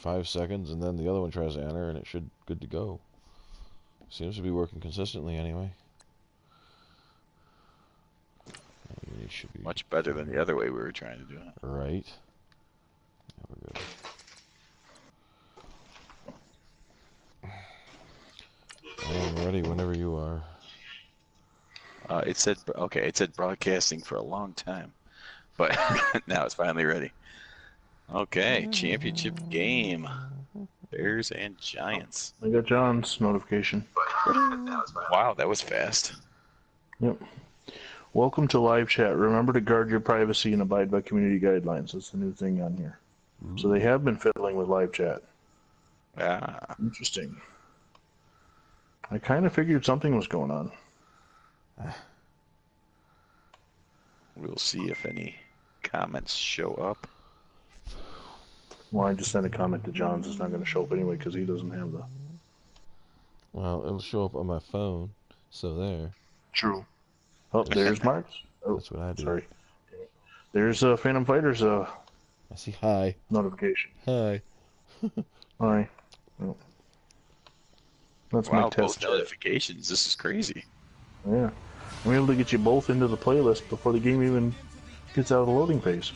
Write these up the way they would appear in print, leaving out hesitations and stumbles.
5 seconds, and then the other one tries to enter, and it should good to go. Seems to be working consistently anyway. It should be much better than the other way we were trying to do it. Right. Yeah, we're good. I'm ready whenever you are. It said broadcasting for a long time, but now it's finally ready. Okay, championship game. Bears and Giants. I got John's notification. Wow, that was fast. Yep. Welcome to live chat. Remember to guard your privacy and abide by community guidelines. That's the new thing on here. So they have been fiddling with live chat. Ah. Interesting. I kind of figured something was going on. We'll see if any comments show up. Well, I just sent a comment to John's. It's not going to show up anyway because he doesn't have the... Well, it'll show up on my phone, so there. True. Oh, there's Mark's. Oh, that's what I do. Sorry. There's Phantom Fighter's I see hi. Notification. Hi. Hi. Oh. That's wow, my test both notifications. This is crazy. Yeah. I'm able to get you both into the playlist before the game even gets out of the loading phase.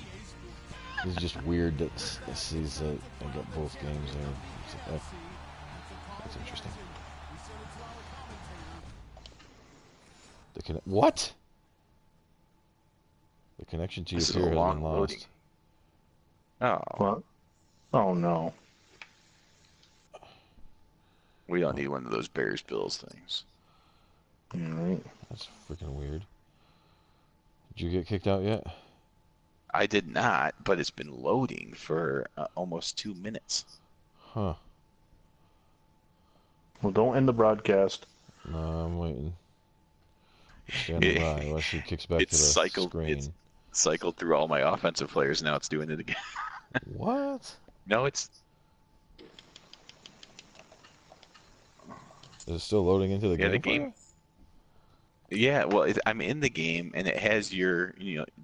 It's just weird that it sees that I got both games there. That's interesting. What? The connection to your tier has been lost. Oh. What? Oh no. We don't need one of those Bears Bills things. Alright. That's freaking weird. Did you get kicked out yet? I did not, but it's been loading for almost 2 minutes. Huh. Well, don't end the broadcast. No, I'm waiting. Standing by unless she kicks back to the screen. It's cycled through all my offensive players. Now it's doing it again. What? No, it's... Is it still loading into the game? The game. Yeah, well, I'm in the game, and it has your,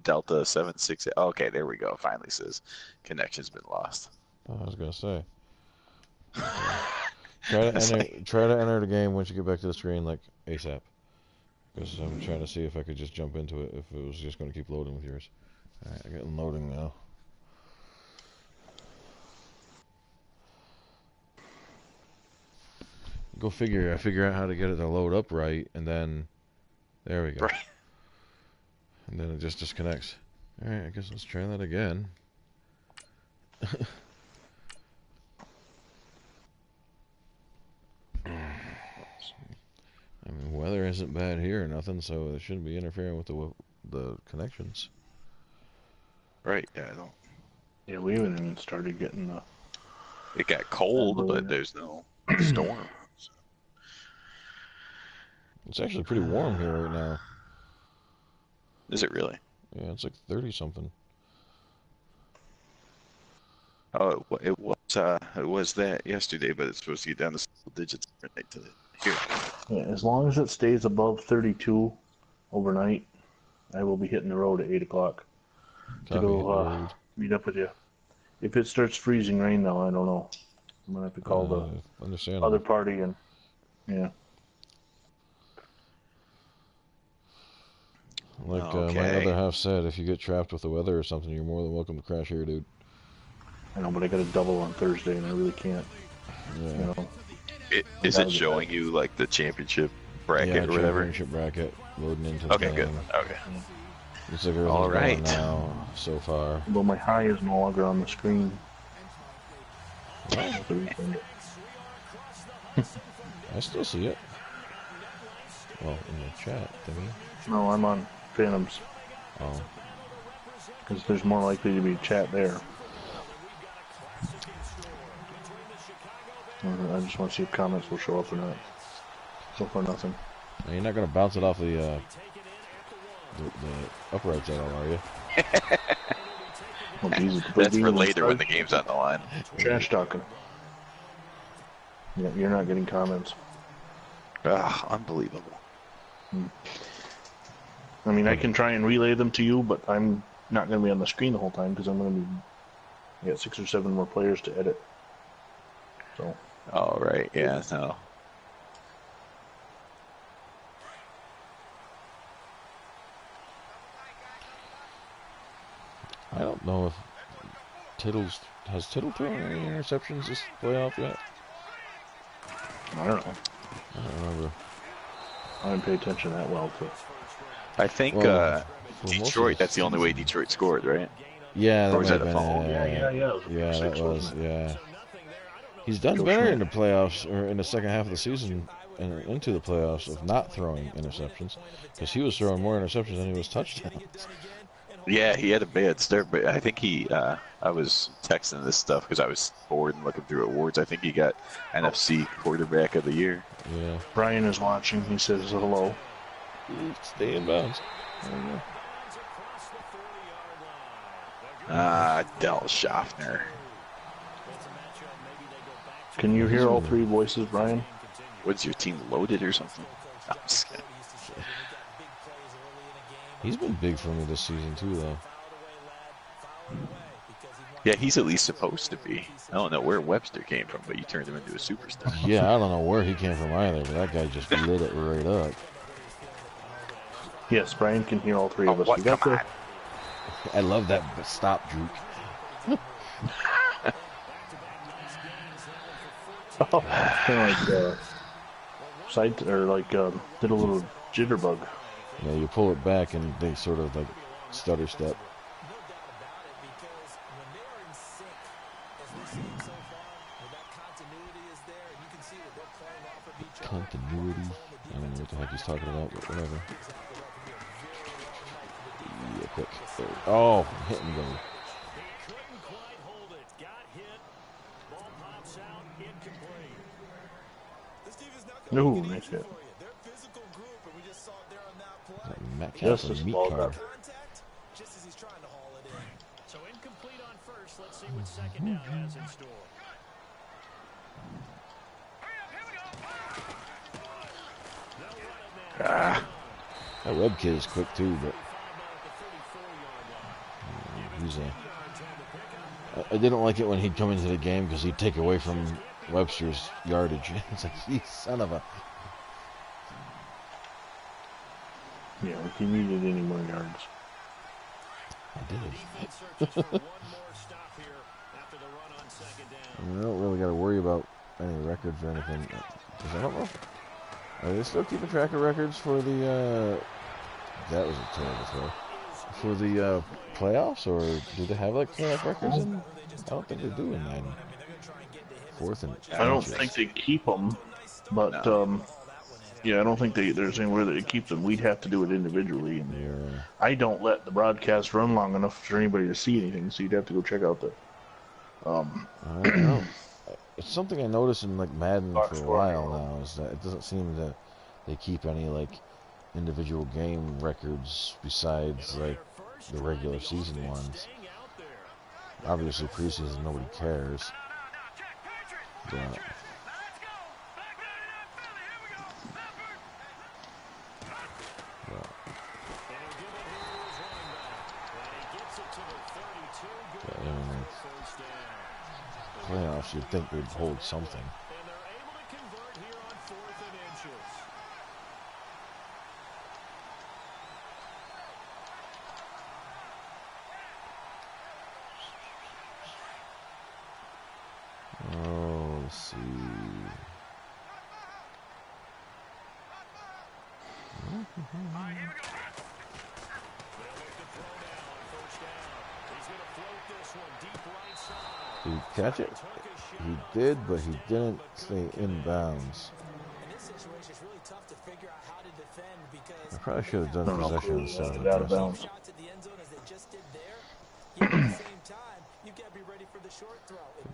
Delta 76. Okay, there we go. Finally says connection's been lost. Oh, I was gonna say. Try to enter the game once you get back to the screen, like ASAP. Because I'm trying to see if I could just jump into it if it was just going to keep loading with yours. Alright, I got loading now. Go figure. I figure out how to get it to load up right, and then there we go. Right. And then it just disconnects. Alright, I guess let's try that again. I mean, weather isn't bad here or nothing, so it shouldn't be interfering with the connections. Right, yeah, I don't... Yeah, we haven't even started getting the... It got cold, but there's no storm. So. It's actually pretty warm here right now. Is it really? Yeah, it's like 30-something. Oh, it was that yesterday, but it's supposed to get down to single digits overnight to here. Yeah, as long as it stays above 32 overnight, I will be hitting the road at 8 o'clock to go meet up with you. If it starts freezing rain, though, I don't know. I'm going to have to call the other party and, yeah. Like my other half said, if you get trapped with the weather or something, you're more than welcome to crash here, dude. I know, but I got a double on Thursday, and I really can't. Yeah. You know. Is it showing you like the championship bracket or whatever? Championship bracket loading into the Okay, good. Okay. Looks like everything's going now so far. Well, my high is no longer on the screen. I still see it. Well, in the chat thingy. No, I'm on Phantoms. Oh. Because there's more likely to be chat there. I just want to see if comments will show up or not. So far, nothing. Now, you're not going to bounce it off the uprights at all, are you? Well, Jesus, that's for later when the game's on the line. Trash talking. Yeah, you're not getting comments. Ah, unbelievable. I mean, I can try and relay them to you, but I'm not going to be on the screen the whole time because I'm going to be... I got 6 or 7 more players to edit. So. Oh, right. Yeah, no. I don't know if has Tittle thrown any interceptions this playoff yet? I don't know. I don't remember. I didn't pay attention that well to it. I think Well, for most of Detroit, the that's the only way season. Detroit scored, right? Yeah, Or that was might that have a been phone? Yeah. yeah, that 56, was, wasn't it? yeah. He's done Joe better Schmidt. in the playoffs, or in the second half of the season, and into the playoffs of not throwing interceptions, because he was throwing more interceptions than he was touchdowns. Yeah, he had a bad start, but I think I was texting this stuff because I was bored and looking through awards. I think he got NFC Quarterback of the Year. Yeah. Brian is watching. He says hello. Stay in bounds. There you go. Del Schaffner. Can you hear all three voices, Brian? What's your team loaded or something? I'm just kidding. He's been big for me this season too, though. Yeah, he's at least supposed to be. I don't know where Webster came from, but you turned him into a superstar. Yeah, I don't know where he came from either, but that guy just lit it right up. Yes, Brian can hear all three of us. What? We got Come the, on. I love that stop juke. oh, it's kind of like side or like did a little jitterbug. Yeah, you pull it back and they sort of like stutter step. Continuity. I don't know what the heck he's talking about, but whatever. Yeah, quick. There. Oh, hit and go. No, nice hit. Metcalf Just or a meat ball car? back. So incomplete on first. Let's see what second down has in store. That Webb kid is quick too, but he's I didn't like it when he'd come into the game because he'd take away from Webster's yardage. It's like, you son of a... Yeah, if he needed any more yards. I did. I don't really got to worry about any records or anything. Because I don't know. Are they still keeping track of records for the, that was a terrible throw. For the playoffs, or do they have like playoff records? I don't think they do in that. Fourth and I don't think they keep them, but yeah, I don't think there's anywhere that they keep them. We'd have to do it individually, and I don't let the broadcast run long enough for anybody to see anything, so you'd have to go check out the. I don't know. It's something I noticed in like Madden for a while now, is that it doesn't seem that they keep any like individual game records besides like the regular season ones. Obviously preseason nobody cares. But playoffs, you'd think they'd hold something. Oh, let's see. Did he catch it? He did, but he didn't stay in bounds. I probably should have done possession instead of out of bounds. If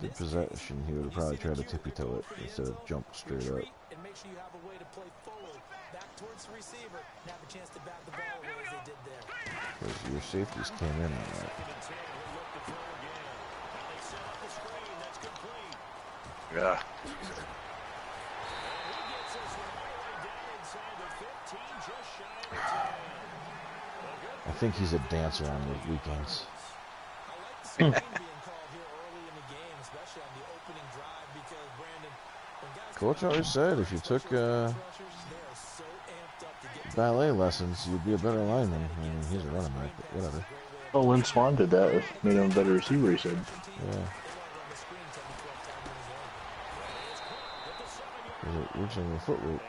he did possession, he would have probably tried to tippy-toe it instead of jump straight up. Because your safeties came in on that. Yeah. I think he's a dancer on the weekends. Coach always said if you took ballet lessons, you'd be a better lineman. I mean, he's a running back, but whatever. Well, Lynn Swan did that. It made him a better receiver, he said. Yeah. Originally a foot route.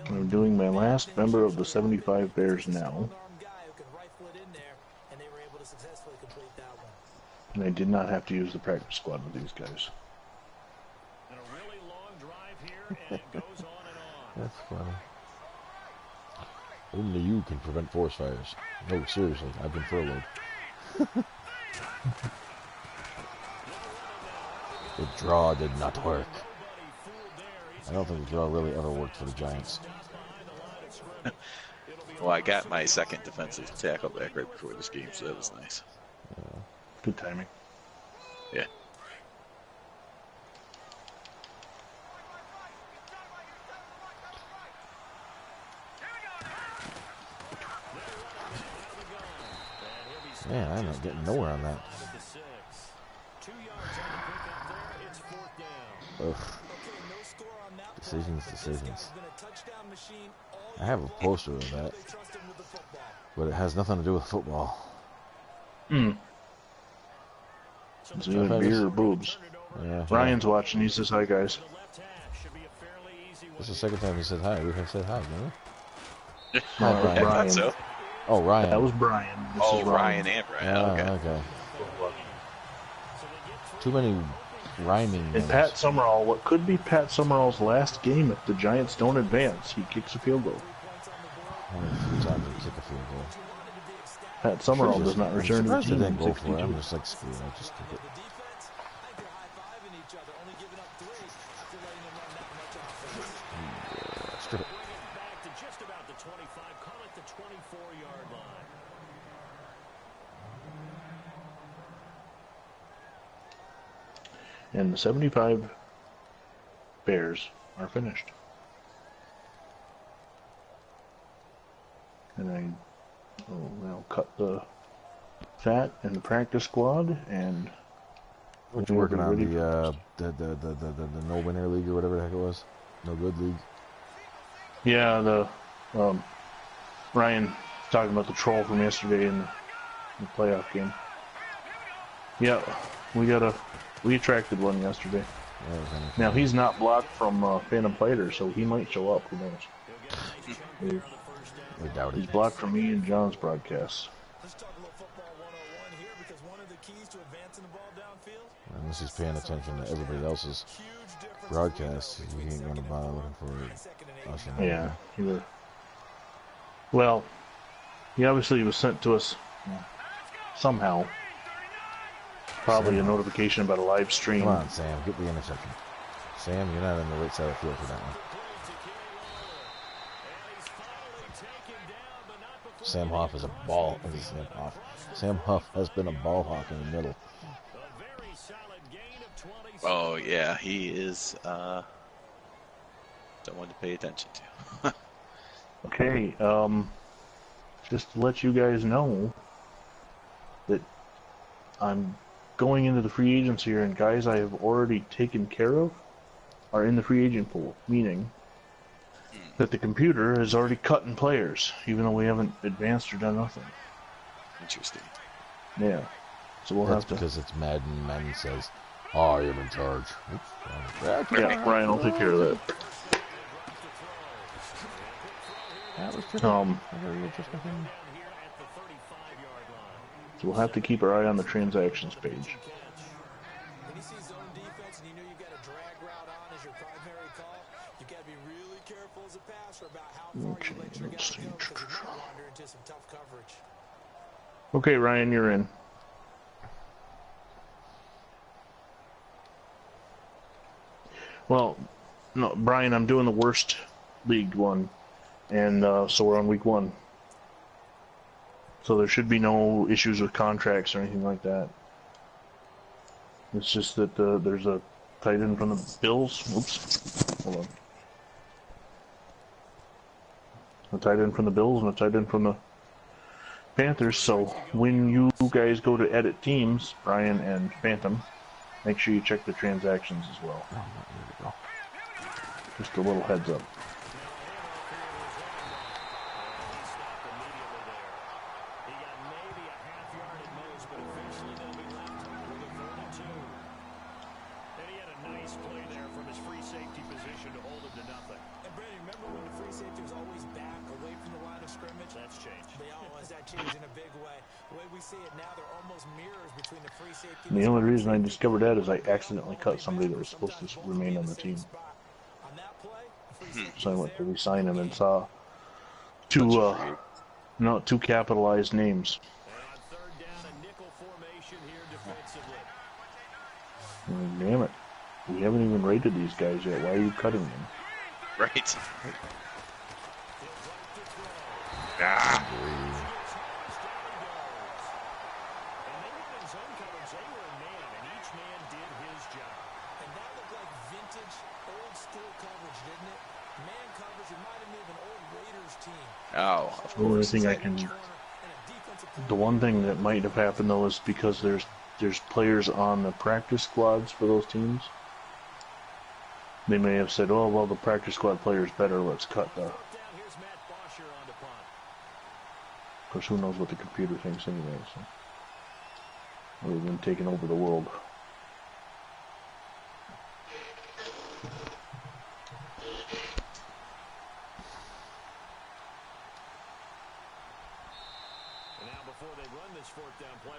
I'm doing my last member of the 75 Bears now. And I did not have to use the practice squad with these guys. That's funny. Only you can prevent forest fires. No, seriously, I've been furloughed. The draw did not work. I don't think the draw really ever worked for the Giants. Well, I got my second defensive tackle back right before this game, so that was nice. Yeah. Good timing. Yeah. Man, I'm not getting nowhere on that. Ugh. Decisions. I have a poster of that, but it has nothing to do with football. Hmm. It's either beer or boobs. Yeah. Ryan's watching. He says hi, guys. This is the second time he said hi. We have said hi, didn't we? No, Ryan. I Brian. thought so. Oh, Ryan. That was Brian. This Oh, is Ryan and Brian. Okay. Okay. Too many rhyming And names. Pat Summerall, what could be Pat Summerall's last game if the Giants don't advance, he kicks a field goal. Only a few times we kick a field goal. Pat Summerall does not return to the I'm team surprised in they didn't go for it. 62. I'm just like, screw it. I'll just kick it. Yeah, strip it. And the 75 Bears are finished. And I'll cut the fat and the practice squad, and What you working on? The no winner league or whatever the heck it was? No good league? yeah, the Ryan talking about the troll from yesterday in the playoff game. Yeah, we attracted one yesterday. Now he's not blocked from Phantom Fighter, so he might show up. Who knows? We doubt He's it. blocked from me and John's broadcasts. Unless he's paying attention to everybody else's broadcasts, he ain't gonna bother looking for us. Yeah, well, he obviously was sent to us somehow. Probably a notification about a live stream. Come on, Sam, get the interception. Sam, you're not on the right side of the field for that one. Sam Huff is a ball. Sam Huff has been a ball hawk in the middle. Oh, yeah, he is someone to pay attention to. Okay, just to let you guys know that I'm going into the free agents here, and guys I have already taken care of are in the free agent pool, meaning that the computer has already cut in players, even though we haven't advanced or done nothing. Interesting. Yeah. So we'll That's have to... because it's Madden. Madden says, I am in charge. Oops. Yeah, Ryan will take care of that. That was pretty interesting. So we'll have to keep our eye on the transactions page. Okay, let's see. Okay, Ryan, you're in. Well, no, Brian, I'm doing the worst league one, and so we're on week 1. So there should be no issues with contracts or anything like that. It's just that there's a Tight end from the Bills. Oops. Hold on. A tight end from the Bills and a tight end from the Panthers. So when you guys go to edit teams, Brian and Phantom, make sure you check the transactions as well. Oh, there we go. Just a little heads up. And the only reason I discovered that is I accidentally cut somebody that was supposed to remain on the team. So I went to re-sign him and saw two capitalized names. Damn it. We haven't even rated these guys yet. Why are you cutting them? Right. Ah. Oh, of course. The one thing that might have happened though is because there's players on the practice squads for those teams. They may have said, "Oh well, the practice squad player's better. Let's cut the." Of course, who knows what the computer thinks anyway? So we've been taking over the world.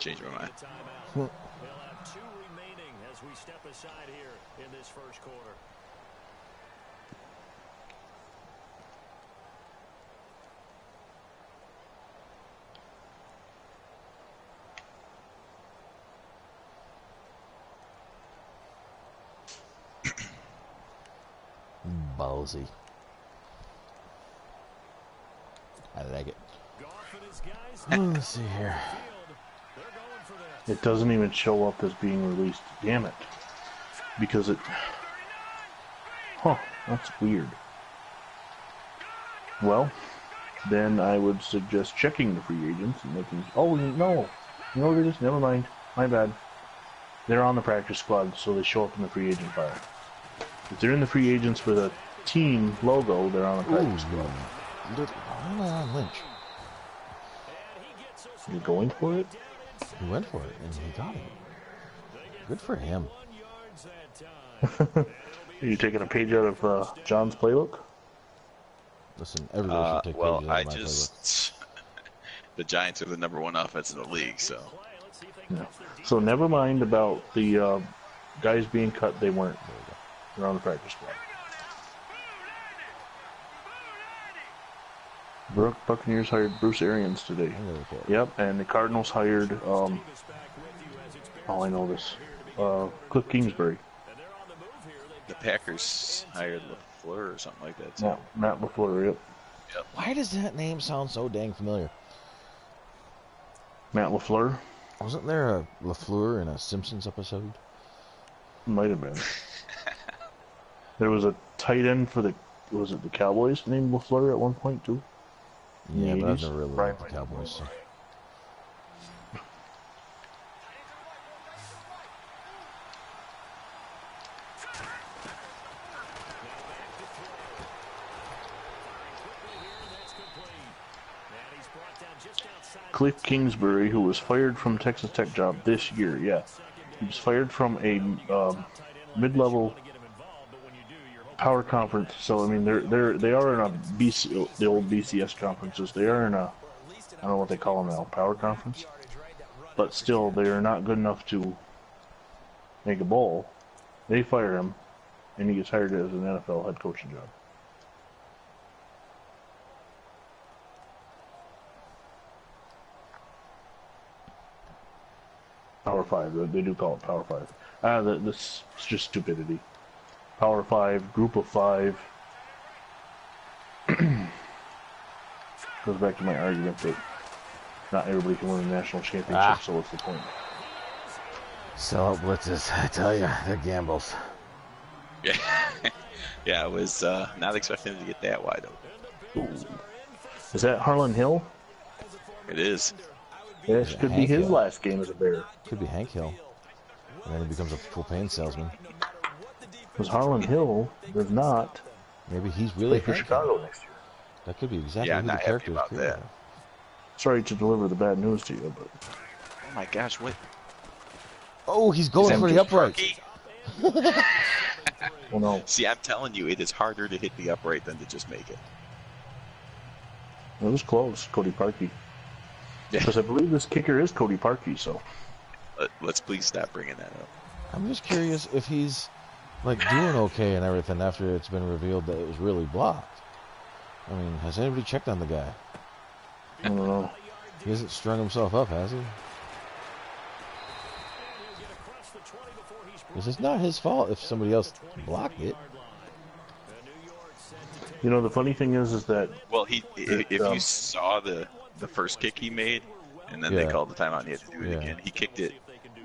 Change my mind. They'll have 2 remaining as we step aside here in this first quarter. Ballsy. I like it. Let's see here. It doesn't even show up as being released. Damn it. Because it... Huh, that's weird. Well, then I would suggest checking the free agents and making... Oh, no. You know what it is? Never mind. My bad. They're on the practice squad, so they show up in the free agent file. If they're in the free agents with a team logo, they're on the practice squad. Why am I on Lynch? You're going for it? He went for it, and he got it. Good for him. Are you taking a page out of John's playbook? Listen, everybody should take pages out of my playbook. The Giants are the #1 offense in the league, so. Yeah. So never mind about the guys being cut. They weren't. They're on the practice squad. Buccaneers hired Bruce Arians today. Yep, and the Cardinals hired, oh, I know this, Cliff Kingsbury. The Packers hired LaFleur or something like that, too. Yeah, Matt LaFleur, yep. Why does that name sound so dang familiar? Matt LaFleur? Wasn't there a LaFleur in a Simpsons episode? Might have been. There was a tight end for the, was it the Cowboys named LaFleur at one point, too? Yeah, but I've never really liked the Cowboys. So. Cliff Kingsbury, who was fired from Texas Tech job this year, yeah. He was fired from a mid-level power conference. So I mean, they are in a BC, the old BCS conferences. They are in a, I don't know what they call them now, power conference. But still, they are not good enough to make a bowl. They fire him, and he gets hired as an NFL head coaching job. Power 5. They do call it Power 5. This is just stupidity. Power 5, Group of 5. Goes back to my argument that not everybody can win a national championship, so what's the point? Sell out blitzes, I tell you, they're gambles. Yeah, yeah, I was not expecting him to get that wide open. Ooh. Is that Harlan Hill? It is. This could be Hank his Hill? last game as a Bear. Could be Hank Hill. And then he becomes a propane salesman. Because Harlan Hill does not Maybe he's play really for Hank Chicago Hill. next year. That could be exactly Yeah, who I'm the not happy character is about created. that. Sorry to deliver the bad news to you, but Oh my gosh, what? Oh, he's Is going that for the just upright. Parkey? well, no, See, I'm telling you, it is harder to hit the upright than to just make it. it was close, Cody Parkey. Yeah. Because I believe this kicker is Cody Parkey, so Let's please stop bringing that up. I'm just curious if he's like doing okay and everything after it's been revealed that it was really blocked. I mean, has anybody checked on the guy? I don't know. He hasn't strung himself up, has he? Because it's not his fault if somebody else blocked it. You know, the funny thing is that Well, if you saw the first kick he made, and then they Yeah. called the timeout and he had to do it Yeah. again, he kicked it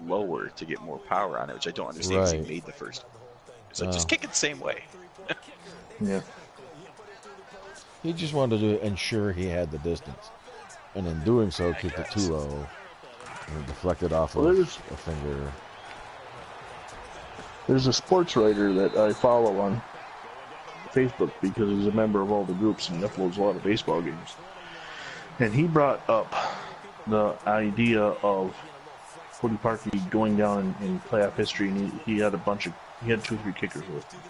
lower to get more power on it, which I don't understand because Right. he made the first. So just kick it the same way. yeah, He just wanted to ensure he had the distance. And in doing so, kicked it too low. And it deflected off Well, of there's- a finger. there's a sports writer that I follow on Facebook because he's a member of all the groups and he uploads a lot of baseball games. And he brought up the idea of Cody Parkey going down in playoff history, and he had he had 2 or 3 kickers with him.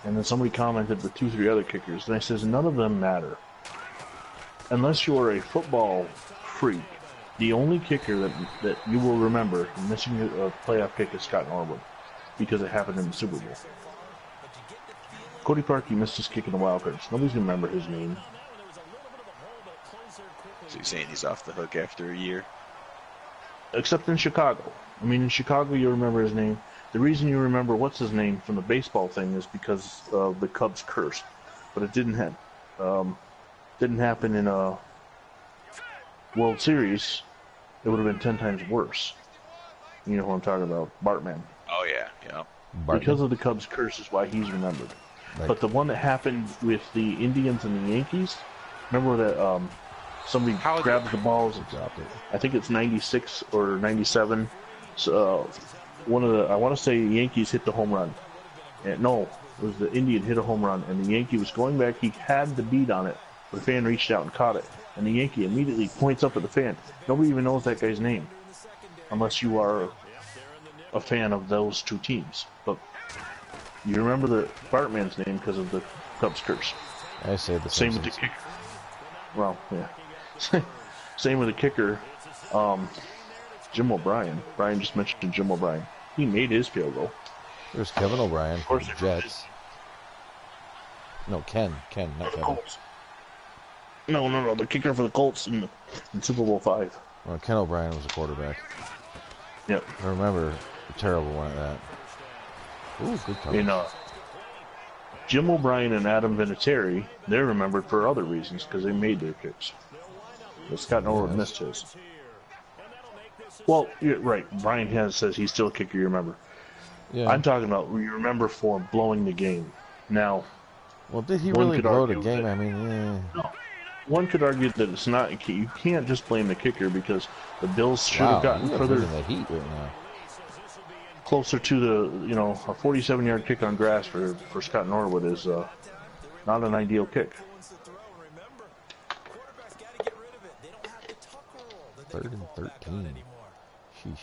And then somebody commented with 2 or 3 other kickers, and I says none of them matter unless you are a football freak. The only kicker that you will remember missing a playoff kick is Scott Norwood because it happened in the Super Bowl. Cody Parkey missed his kick in the wild cards. Nobody's gonna remember his name. So you're saying he's off the hook after a year? Except in Chicago. I mean, in Chicago, you remember his name. The reason you remember what's his name from the baseball thing is because of the Cubs curse. But it didn't happen in a World Series. It would have been 10 times worse. You know who I'm talking about, Bartman. Oh yeah, yeah. Because of the Cubs curse is why he's remembered. Right. But the one that happened with the Indians and the Yankees, remember that somebody grabs the balls. Dropped it. I think it's 96 or 97. So, I want to say Yankees hit the home run. No, it was the Indian hit a home run, and the Yankee was going back. He had the beat on it, but the fan reached out and caught it. And the Yankee immediately points up at the fan. Nobody even knows that guy's name, unless you are a fan of those 2 teams. But you remember the Bartman's name because of the Cubs curse. I say the Same with the kicker. Well, yeah. Same with the kicker. Jim O'Brien. Brian just mentioned Jim O'Brien. He made his field goal. There's Kevin O'Brien for course the there Jets. No, Ken, not Kevin. Colts. No. The kicker for the Colts in Super Bowl 5. Well, Ken O'Brien was a quarterback. Yep. I remember a terrible one at that. Ooh, good coverage. In Jim O'Brien and Adam Vinatieri, they're remembered for other reasons because they made their kicks. But Scott Norwood missed his. Well, you're right. Brian says he's still a kicker, you remember. Yeah. I'm talking about you remember for blowing the game. Now, Well, did he one really could blow the argue game? that- I mean, yeah. no. One could argue that it's not. You can't just blame the kicker because the Bills should Wow, have gotten you are further bringing the heat right now. closer to the. A 47-yard kick on grass for Scott Norwood is not an ideal kick. 3rd and 13. Sheesh.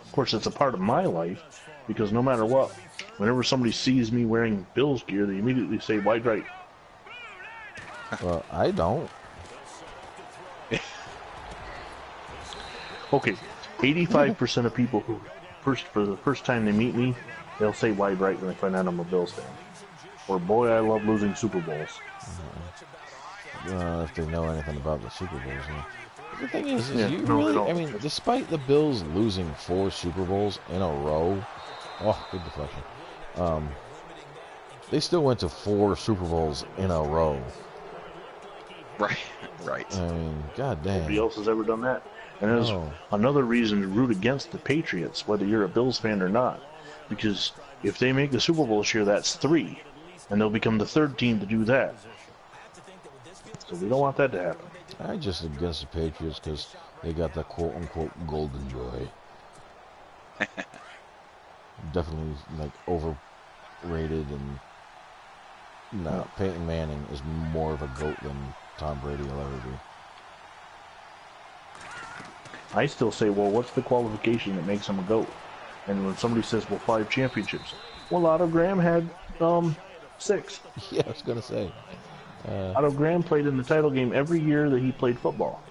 Of course, it's a part of my life because no matter what, whenever somebody sees me wearing Bills gear, they immediately say wide right. Well, I don't. Okay, 85% of people who for the first time they meet me, they'll say wide right when they find out I'm a Bills fan. Or boy, I love losing Super Bowls. If they know anything about the Super Bowls. Yeah. The thing is Yeah, you no, they really, don't. I mean, despite the Bills losing 4 Super Bowls in a row, oh, good deflection. They still went to 4 Super Bowls in a row. Right. I mean, god Nobody damn. else has ever done that. And there's No. another reason to root against the Patriots, whether you're a Bills fan or not. because if they make the Super Bowl this year, that's 3, and they'll become the 3rd team to do that. So we don't want that to happen. I just against the Patriots because they got the quote-unquote golden boy. Definitely like overrated, and no, Peyton Manning is more of a GOAT than Tom Brady will ever be. I still say, well, what's the qualification that makes him a GOAT? And when somebody says, well, 5 championships, well, Otto Graham had 6. Yeah, I was gonna say. Otto Graham played in the title game every year that he played football.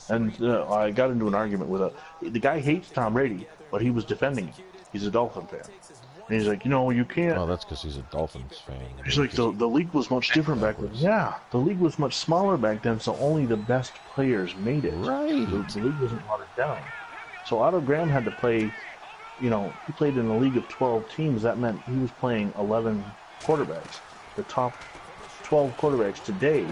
And I got into an argument with the guy hates Tom Brady, but he was defending him. He's a Dolphin fan. And he's like, you can't. Oh, that's because he's a Dolphins fan. He's like, the league was much different back then. Yeah, the league was much smaller back then, so only the best players made it. Right. The league wasn't watered down. So Otto Graham had to play, he played in a league of 12 teams. That meant he was playing 11 quarterbacks. The top 12 quarterbacks today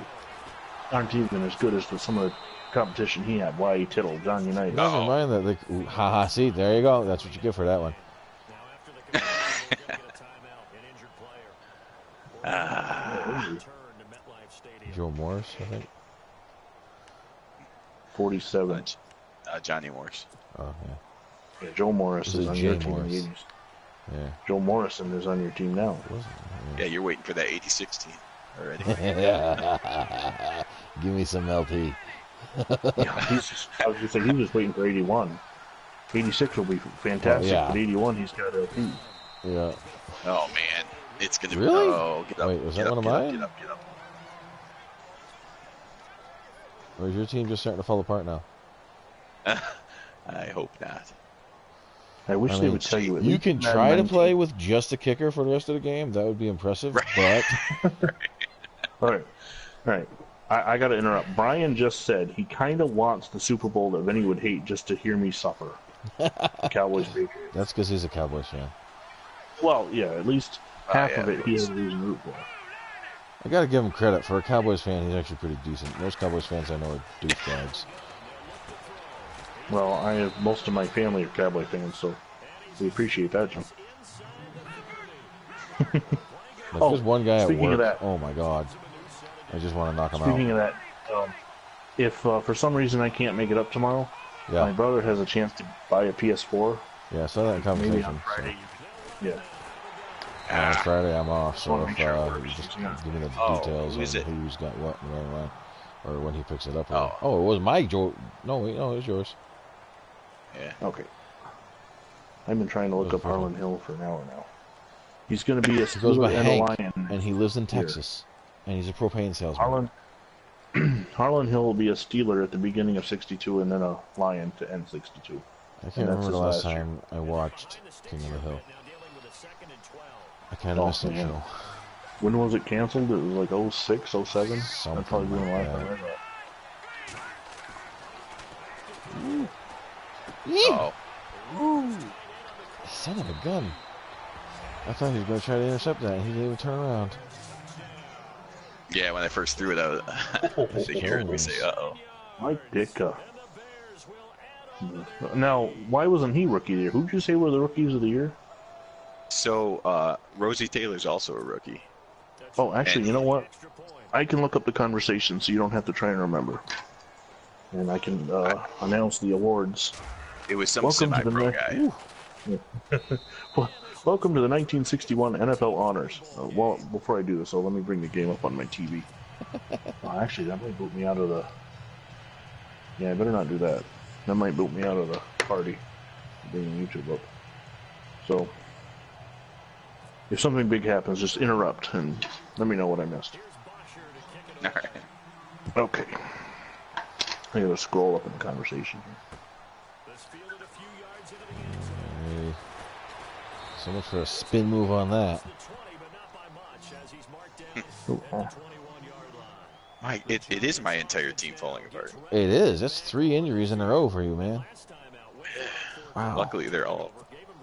aren't even as good as some of the competition he had. Y.E. Tittle, John Unitas. Never mind that. Haha, see, there you go. That's what you get for that one. Joe Morris, I think. 47. Johnny Morris. Oh, yeah. Yeah, Joe Morris is on your team in the 80s. Yeah. Joe Morrison is on your team now. Yeah, you're waiting for that 86 team already. Give me some LT. Yeah, I was going to say, he was waiting for 81. 86 will be fantastic, but 81 he's got LT. Yeah. Oh, man. It's going to be... Really? Oh, get up. Wait, was get that up, one of get mine? Up, get up, Or is your team just starting to fall apart now? I hope not. I wish they would tell you. You can try to play with just a kicker for the rest of the game. That would be impressive. Right. But All right. I got to interrupt. Brian just said he kind of wants the Super Bowl that Vinny would hate just to hear me suffer. Cowboys Patriots. That's because he's a Cowboys fan. Well, yeah, at least half of it he has a reason to root for. I got to give him credit. For a Cowboys fan, he's actually pretty decent. Most Cowboys fans I know are douchebags. Well, I have most of my family are Cowboy fans, so we appreciate that, Jim. There's one guy at speaking work. of that, Oh my God! I just want to knock him speaking out. of that, if for some reason I can't make it up tomorrow, my brother has a chance to buy a PS4. Yeah, I saw that in conversation. Maybe on Friday. So. Yeah. On Friday I'm off, so if sure just give me the details on who's got what and when, or when he picks it up. It was my Joe. No, wait, no, it was yours. Yeah. Okay. I've been trying to look up Harlan Hill for an hour now. He's going to be a Steeler and a Lion. And he lives in Texas, and he's a propane salesman. Harlan Hill will be a Steeler at the beginning of 62 and then a Lion to end 62. I can't remember the last time I watched King of the Hill. I kind of missed that show. When was it canceled? It was like 06, 07? Something That's probably like the last time I read Oh. Son of a gun. I thought he was going to try to intercept that, and he didn't even turn around. Yeah, when I first threw it out, I think you heard me say, uh-oh. Mike Ditka. Now, why wasn't he Rookie of the Year? Who did you say were the Rookies of the Year? So, Rosie Taylor's also a rookie. Oh, actually, you know what? I can look up the conversation so you don't have to try and remember. And I can announce the awards. It was some semi-pro guy. Welcome to the 1961 NFL Honors. Well, before I do this, let me bring the game up on my TV. Actually, that might boot me out of the... Yeah, I better not do that. That might boot me out of the party. Bringing YouTube up. So, if something big happens, just interrupt and let me know what I missed. All right. Okay. I gotta scroll up in the conversation here. So much for a spin move on that. It is my entire team falling apart. It is. That's 3 injuries in a row for you, man. Wow. Luckily, they're all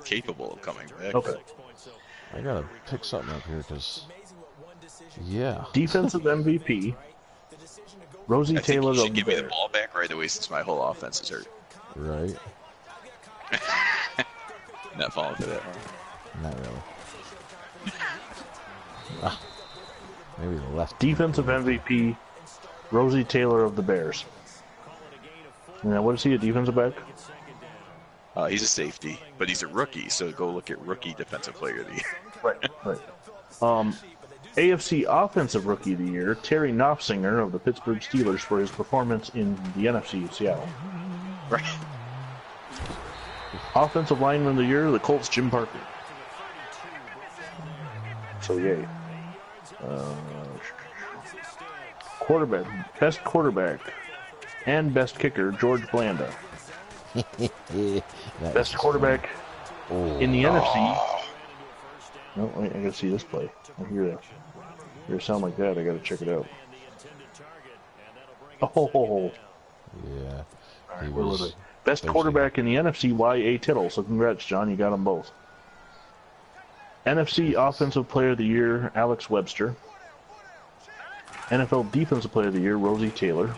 capable of coming back. Okay. I gotta pick something up here, because... Yeah. Defensive MVP. Rosie I think Taylor. you should give me the ball back right away since my whole offense is hurt. Right. Not falling for that one. Not really. Ah, maybe the left. Defensive MVP, Rosie Taylor of the Bears. Now, what is he, a defensive back? He's a safety, but he's a rookie, so go look at rookie defensive player of the year. Right. AFC Offensive Rookie of the Year, Terry Knopfsinger of the Pittsburgh Steelers for his performance in the NFC of Seattle. Right. Offensive Lineman of the Year, the Colts, Jim Parker. So, yay. Best quarterback and best kicker, George Blanda. Best quarterback in the NFC. No, wait, I gotta see this play. I hear that. Hear a sound like that, I gotta check it out. Oh! Yeah. Alright, where was it? Best quarterback in the NFC, Y.A. Tittle. So congrats, John, you got them both. NFC Offensive Player of the Year, Alex Webster. NFL Defensive Player of the Year, Rosie Taylor.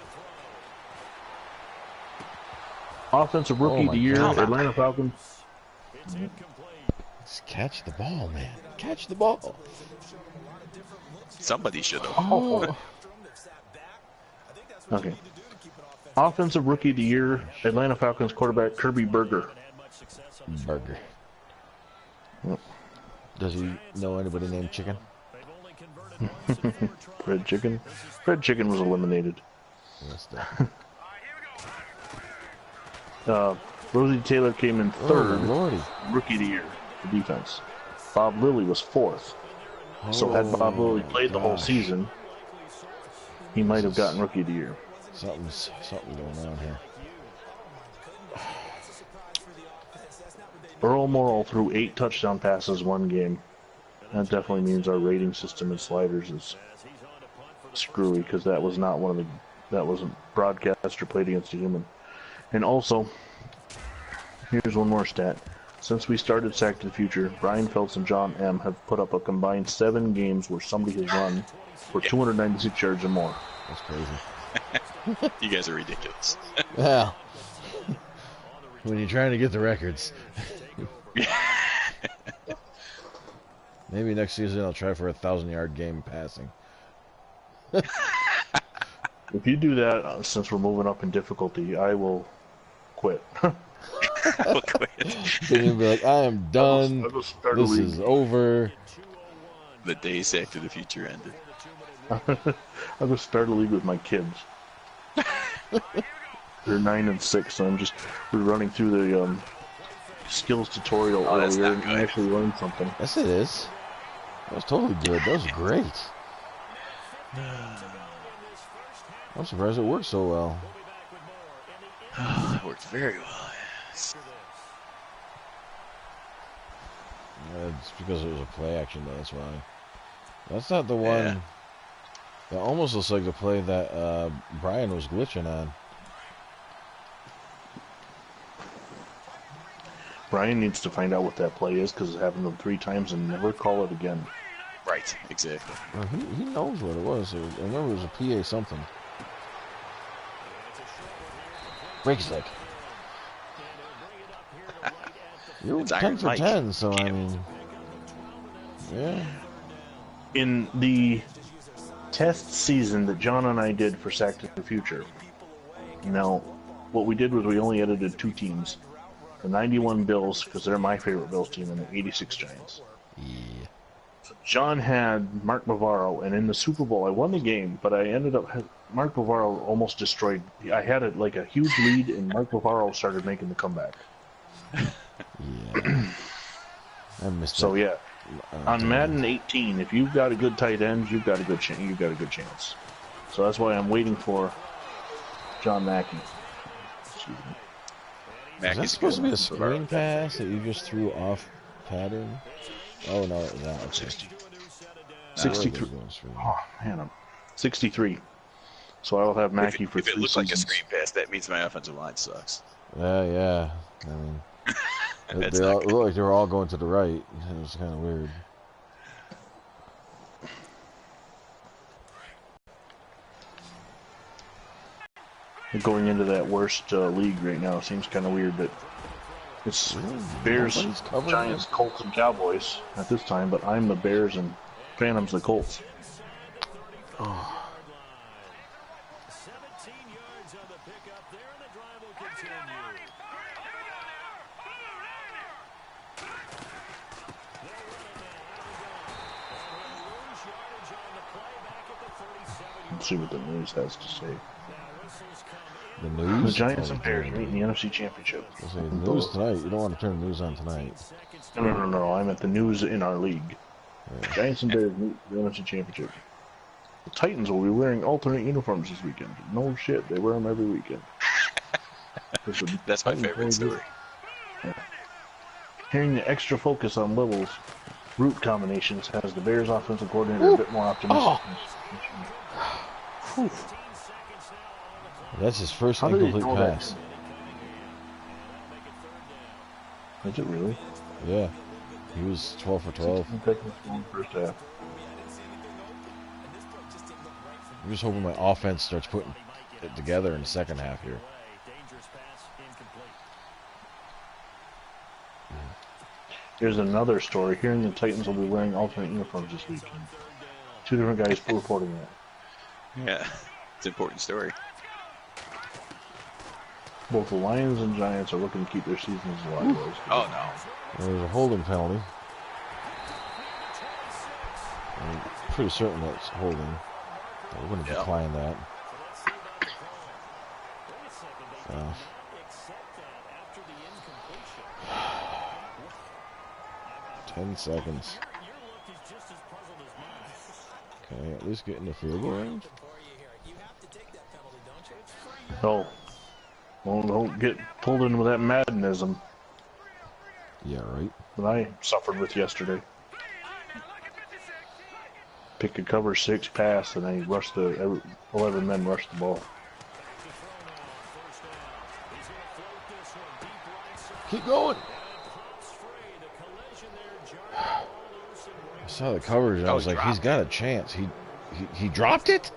Offensive Rookie of the Year, Atlanta Falcons. Just catch the ball, man. Catch the ball. Somebody should have. Oh. Okay. Offensive Rookie of the Year, Atlanta Falcons quarterback Kirby Burger. Yep. Does he know anybody named Chicken? Fred Chicken? Fred Chicken was eliminated. Rosie Taylor came in third. Rookie of the Year for defense. Bob Lilly was fourth. So had Bob Lilly played the whole season, he might have gotten Rookie of the Year. Something's going on here. Earl Morrall threw 8 touchdown passes one game. That definitely means our rating system and sliders is screwy, because that was not one of the... That wasn't broadcaster played against a human. And also, here's one more stat. Since we started Sack to the Future, Brian Phelps and John M. have put up a combined 7 games where somebody has run for 296 yards or more. That's crazy. You guys are ridiculous. Well, when you're trying to get the records. Maybe next season I'll try for a 1,000-yard game passing. If you do that, since we're moving up in difficulty, I will quit. I'll quit. Then you'll be like, I am done. This is over. The day Sack to the Future ended. I'll go start a league with my kids. They're 9 and 6, so we're running through the skills tutorial earlier and I actually learned something. Yes, it is. That was totally good. That was great. I'm surprised it worked so well. It worked very well, yes. It's because it was a play action, that's why. That's not the one. Yeah. That almost looks like the play that Brian was glitching on. Brian needs to find out what that play is, because it happened to him 3 times and never call it again. Right, exactly. Well, he knows what it was. I remember it was a PA something. Break stick. You're 10 for 10, so I mean, yeah. In the test season that John and I did for Sack to the Future, now, what we did was we only edited 2 teams. The 91 Bills, because they're my favorite Bills team, and the 86 Giants. Yeah. So John had Mark Bavaro, and in the Super Bowl, I won the game, but I ended up... Mark Bavaro almost destroyed... I had a huge lead, and Mark Bavaro started making the comeback. Yeah. I missed so, yeah. On Madden 18, if you've got a good tight end, you've got a good chance. So that's why I'm waiting for John Mackey. Excuse me. Is that supposed to be a screen pass that you just threw off pattern? Oh, no, it was not. Okay. 63. Oh, man, I'm 63. So I'll have Mackey for 3 seasons. If it looks like a screen pass, that means my offensive line sucks. Yeah. I mean, they look like they were all going to the right. It was kind of weird. Going into that worst league right now seems kind of weird that It's Really? Bears, Nobody's covering Giants, him? Colts, and Cowboys at this time, but I'm the Bears and Phantom's the Colts. Oh. 17 yards on the pickup there, and the drive will continue. Let's see what the news has to say. The news? The Giants Oh, and Bears boy. meet in the NFC Championship. I say, news tonight. You don't want to turn the news on tonight. No. I'm at the news in our league. Yeah. Giants and Bears meet in the NFC Championship. The Titans will be wearing alternate uniforms this weekend. No shit, they wear them every weekend. That's my favorite story. Hearing the extra focus on Little's route combinations has the Bears offensive coordinator a bit more optimistic. Whew. That's his first How did he incomplete throw that? pass. Is it really? Yeah. He was 12 for 12. 16 seconds in the first half. I'm just hoping my offense starts putting it together in the second half here. Here's another story. Hearing the Titans will be wearing alternate uniforms this weekend. Two different guys reporting that. Yeah, it's an important story. Both the Lions and Giants are looking to keep their seasons alive. Oh, no. There's a holding penalty. I'm pretty certain that's holding. I wouldn't decline that. 10 seconds. Okay, at least get in the field goal range. No. Don't get pulled in with that maddenism Yeah, right. that I suffered with yesterday. Pick a cover 6 pass and they rush 11 men rush the ball. Keep going. I saw the coverage and I was like, he's got a chance. He dropped it?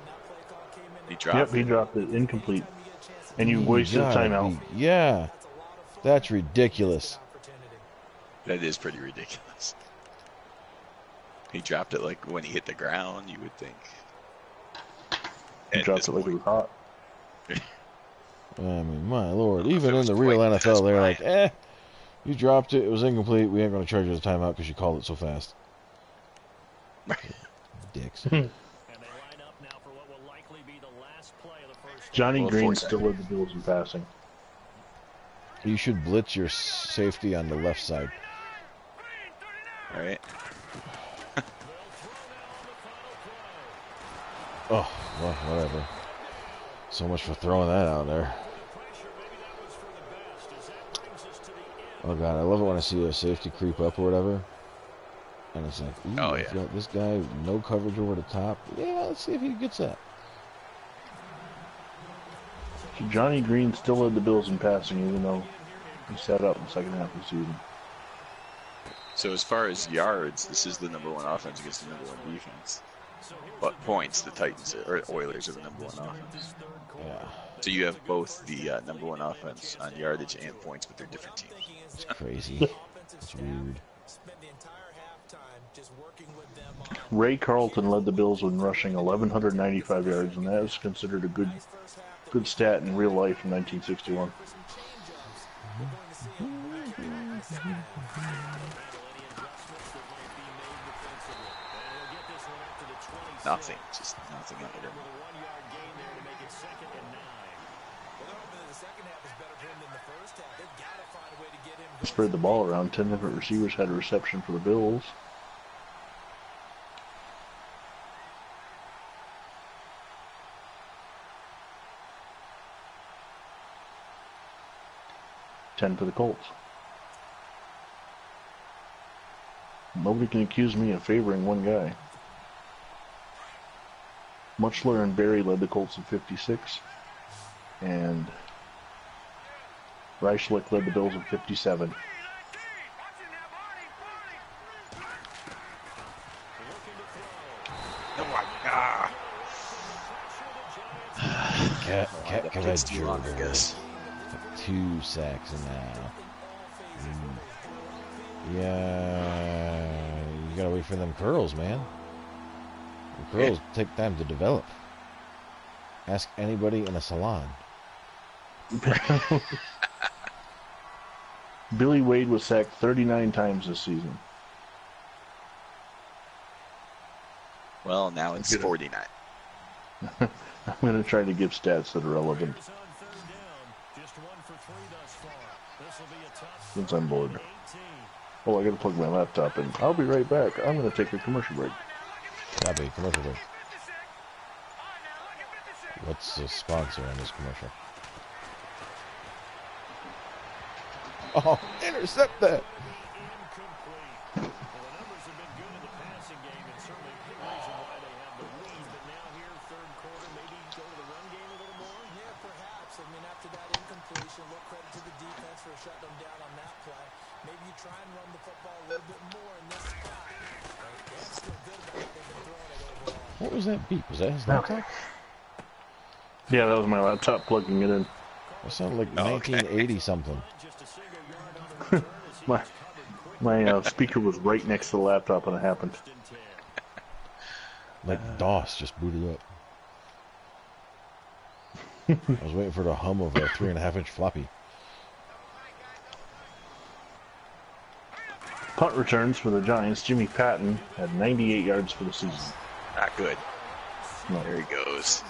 He dropped Yep, he dropped it. Incomplete. And you wasted a timeout. Yeah. That's ridiculous. That is pretty ridiculous. He dropped it like when he hit the ground, you would think. He dropped it like it was hot. I mean, my lord. Even in the real NFL, they're like, you dropped it. It was incomplete. We ain't going to charge you the timeout because you called it so fast. Dicks. Johnny Green still led the Bills in passing. You should blitz your safety on the left side. All right. Oh, well, whatever. So much for throwing that out there. Oh, God, I love it when I see a safety creep up or whatever. And it's like, ooh, oh, I've yeah. got this guy, no coverage over the top. Yeah, let's see if he gets that. Johnny Green still led the Bills in passing, even though he sat up in the second half of the season. So as far as yards, this is the #1 offense against the #1 defense. But points, the Titans or Oilers are the #1 offense. Yeah, So you have both the #1 offense on yardage and points, but they're different teams. it's crazy. It's weird. Ray Carlton led the Bills in rushing 1,195 yards, and that is considered a good stat in real life in 1961. Nothing, just nothing out there. Spread the ball around. 10 different receivers had a reception for the Bills. $10 for the Colts. Nobody can accuse me of favoring one guy. Muchler and Berry led the Colts in 56, and Reichlich led the Bills in 57. Cat I guess. 2 sacks now. Yeah, you gotta wait for them curls, man. The curls take time to develop. Ask anybody in a salon. Billy Wade was sacked 39 times this season. Well, now it's 49. I'm going to try to give stats that are relevant. Since I'm bored. Oh, I got to plug my laptop in. I'll be right back. I'm going to take a commercial break. Copy, commercial break. What's the sponsor on this commercial? Oh, intercept that! What was that beep? Was that his laptop? Yeah, that was my laptop plugging it in. That sounded like 1980 something. my speaker was right next to the laptop when it happened. Like DOS just booted up. I was waiting for the hum of a 3.5-inch floppy. Punt returns for the Giants. Jimmy Patton had 98 yards for the season. Not good. No. There he goes.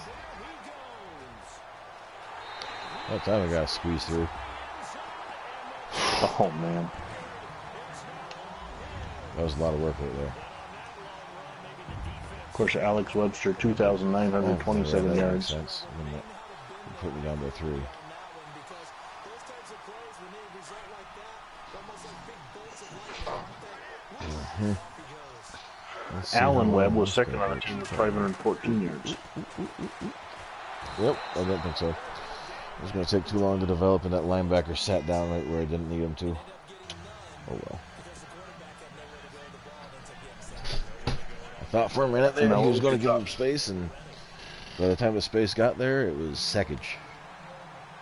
That time I got squeezed through. Oh, man. That was a lot of work right there. Of course, Alex Webster, 2,927 yards. Sense. You put me down by 3. Allen Webb was second on the team with 514 yards. Yep, I don't think so. It was going to take too long to develop, and that linebacker sat down right where I didn't need him to. Oh well. I thought for a minute there he was going to give him space, and by the time the space got there, it was sackage.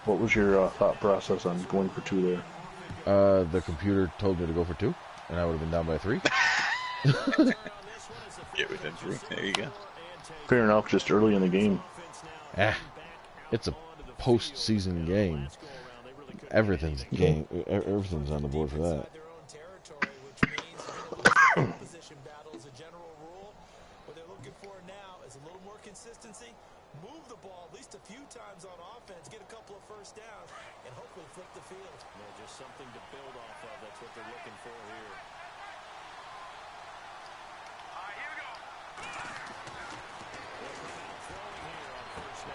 What was your thought process on going for 2 there? The computer told me to go for 2, and I would have been down by 3. Get within 3. There you go. Fair enough, just early in the game. It's a post-season game. Everything's on the board for that. Move the ball at least a few times on offense, get a couple of first downs, and hopefully flip the field. Yeah, just something to build off of. That's what they're looking for here.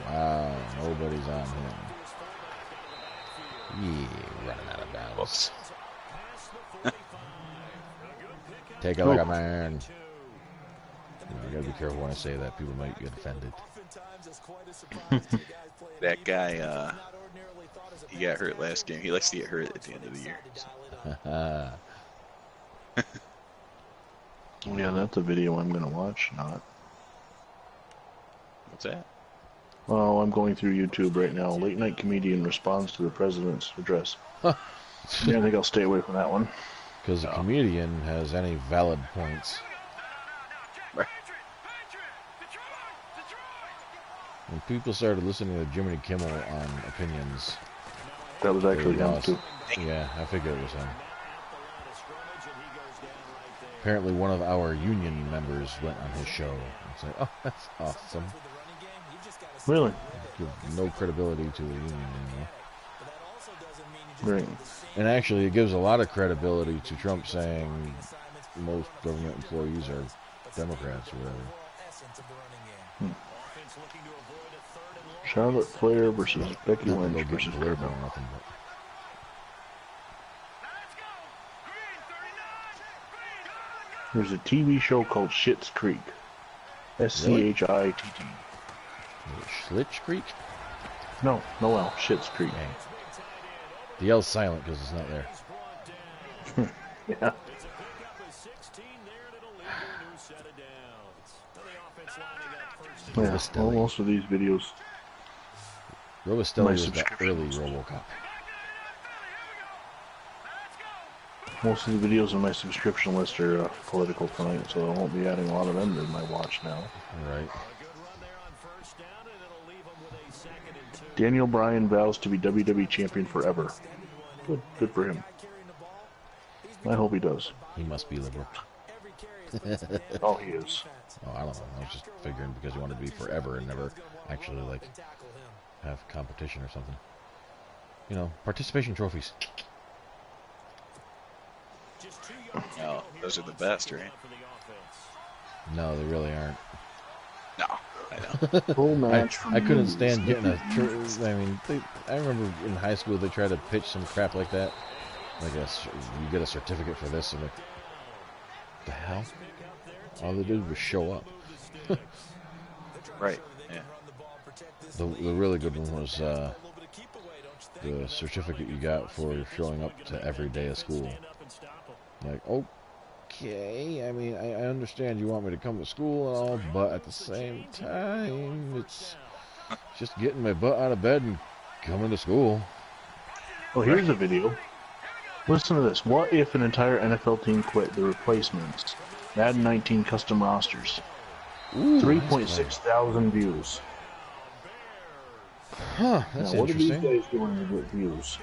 Wow, nobody's on him. Yeah, running out of bounds. Take it like a man. You gotta be careful when I say that. People might get offended. That guy, he got hurt last game. He likes to get hurt at the end of the year. So. Yeah, that's a video I'm going to watch, not. What's that? Oh, I'm going through YouTube right now. Late night comedian responds to the president's address. Yeah, I think I'll stay away from that one. Because a comedian has any valid points. Right. When people started listening to Jimmy Kimmel on opinions, that was actually him too. Yeah, I figured it was him. Apparently one of our union members went on his show and said, "Oh, that's awesome." Really? Give no credibility to the union anymore. Right. And actually, it gives a lot of credibility to Trump saying most government employees are Democrats or whatever. Charlotte Flair versus Becky Lynch versus Blair about nothing but. There's a TV show called Schitt's Creek. SCHITT. Schlitch Creek? No L. Schitt's Creek. Dang. The L's silent because it's not there. Yeah. Yeah, well, most of these videos. Robostelli was the early RoboCop. Most of the videos on my subscription list are political tonight, so I won't be adding a lot of them to my watch now. Right. Daniel Bryan vows to be WWE champion forever. Good for him. I hope he does. He must be liberal. Oh, he is. Oh, I don't know. I was just figuring because he wanted to be forever and never actually, like, have competition or something. You know, participation trophies. No, those are the best, right? No, they really aren't. No, I know. Full match I couldn't stand getting a... I mean, I remember in high school they tried to pitch some crap like that. Like, you get a certificate for this, and like, the hell? All they did was show up. Right, yeah. The really good one was the certificate you got for showing up to every day of school. Like, okay, I mean, I understand you want me to come to school and all, but at the same time, it's just getting my butt out of bed and coming to school. Well, here's a video. Listen to this. What if an entire NFL team quit the replacements? Madden 19 custom rosters. 3.6 thousand views. Huh, that's now, what interesting. are these guys doing to get views?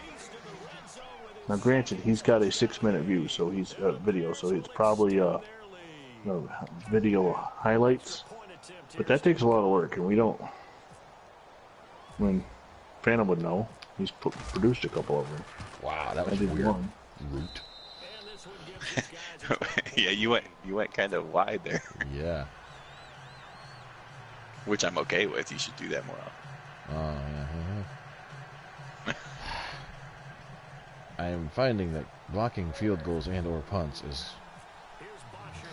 Now, granted, he's got a 6-minute view, so he's video, so it's probably video highlights. But that takes a lot of work, and we don't. I mean, Phantom would know. He's produced a couple of them. Wow, that was I did weird. one. Root. Yeah, you went kind of wide there, Yeah. which I'm okay with. You should do that more often. Oh, yeah. I am finding that blocking field goals and or punts is,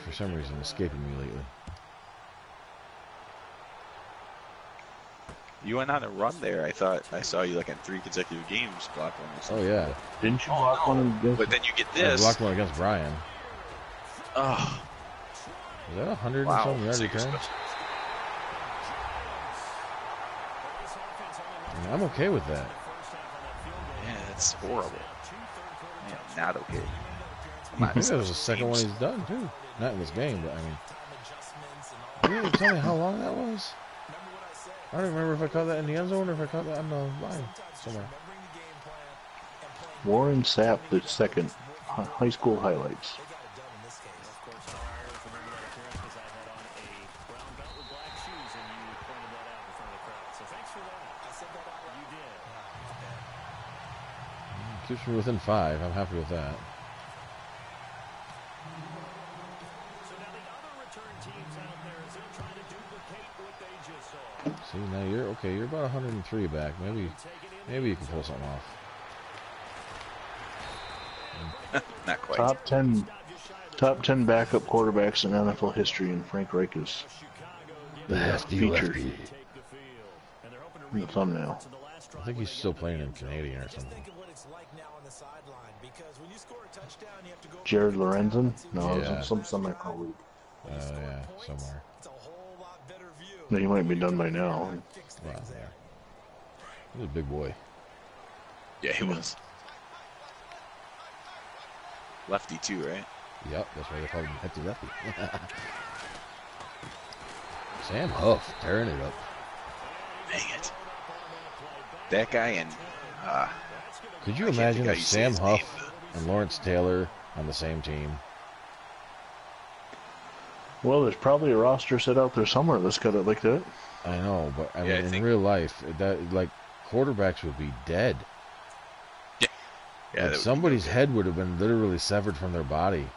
for some reason, escaping me lately. You went on a run there. I thought I saw you like in 3 consecutive games block one. Or something. Oh, yeah. Didn't you block one against? But then you get I this. blocked one against Brian. Oh, Is that 100 wow. and some yard So you're return? supposed- I mean, I'm okay with that. Yeah, that's horrible. Man, not okay. I think that was the second one he's done, too. Not in this game, but I mean... Can you tell me how long that was? I don't remember if I caught that in the end zone or if I caught that on the line somewhere. Warren Sapp, the second. High school highlights. Keeps me within 5. I'm happy with that. See, now you're okay. You're about 103 back. Maybe you can pull something off. Not quite. Top 10 backup quarterbacks in NFL history, and Frank Reich is featured in the thumbnail. I think he's still playing in Canadian or something. Jared Lorenzen? No, Yeah. some semi-pro league. Yeah, somewhere. No, he might be done by now. Wow, yeah. He's a big boy. Yeah, he was. Lefty too, right? Yep, that's why they call him Hefty Lefty. Sam Huff tearing it up. Dang it. That guy and Could you I can't imagine think how if you say Sam his Huff name, and Lawrence Taylor on the same team? Well, there's probably a roster set out there somewhere that's got it like that. I know, but I Yeah, I mean, in think- real life, that like quarterbacks would be dead. yeah, Like, that would somebody's head would have been literally severed from their body,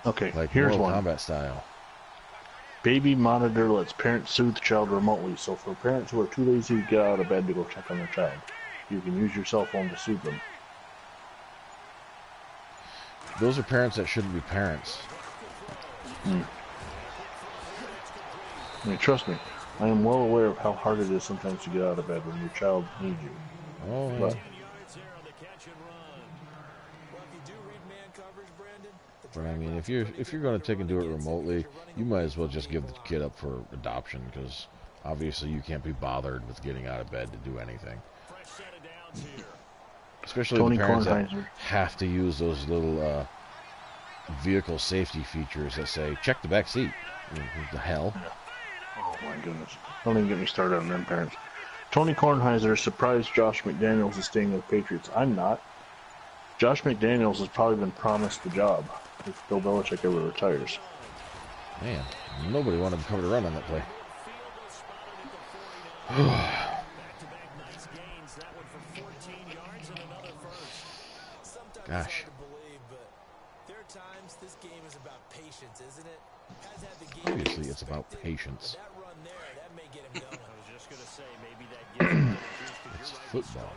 Okay, like here's Mortal one. Kombat style. Baby monitor lets parents soothe child remotely. So for parents who are too lazy to get out of bed to go check on their child, you can use your cell phone to soothe them. Those are parents that shouldn't be parents. I mean, trust me, I am well aware of how hard it is sometimes to get out of bed when your child needs you. Oh, yeah. But But I mean, if you're going to take and do it remotely, you might as well just give the kid up for adoption, because obviously you can't be bothered with getting out of bed to do anything. Especially Tony the parents that Kornheiser. have to use those little vehicle safety features that say check the back seat. I mean, what the hell? Oh my goodness. Don't even get me started on them parents. Tony Kornheiser surprised Josh McDaniels is staying with the Patriots. I'm not. Josh McDaniels has probably been promised the job if Bill Belichick ever retires. Man, nobody wanted to cover the run on that play. Gosh. Obviously, it's about patience. It's football.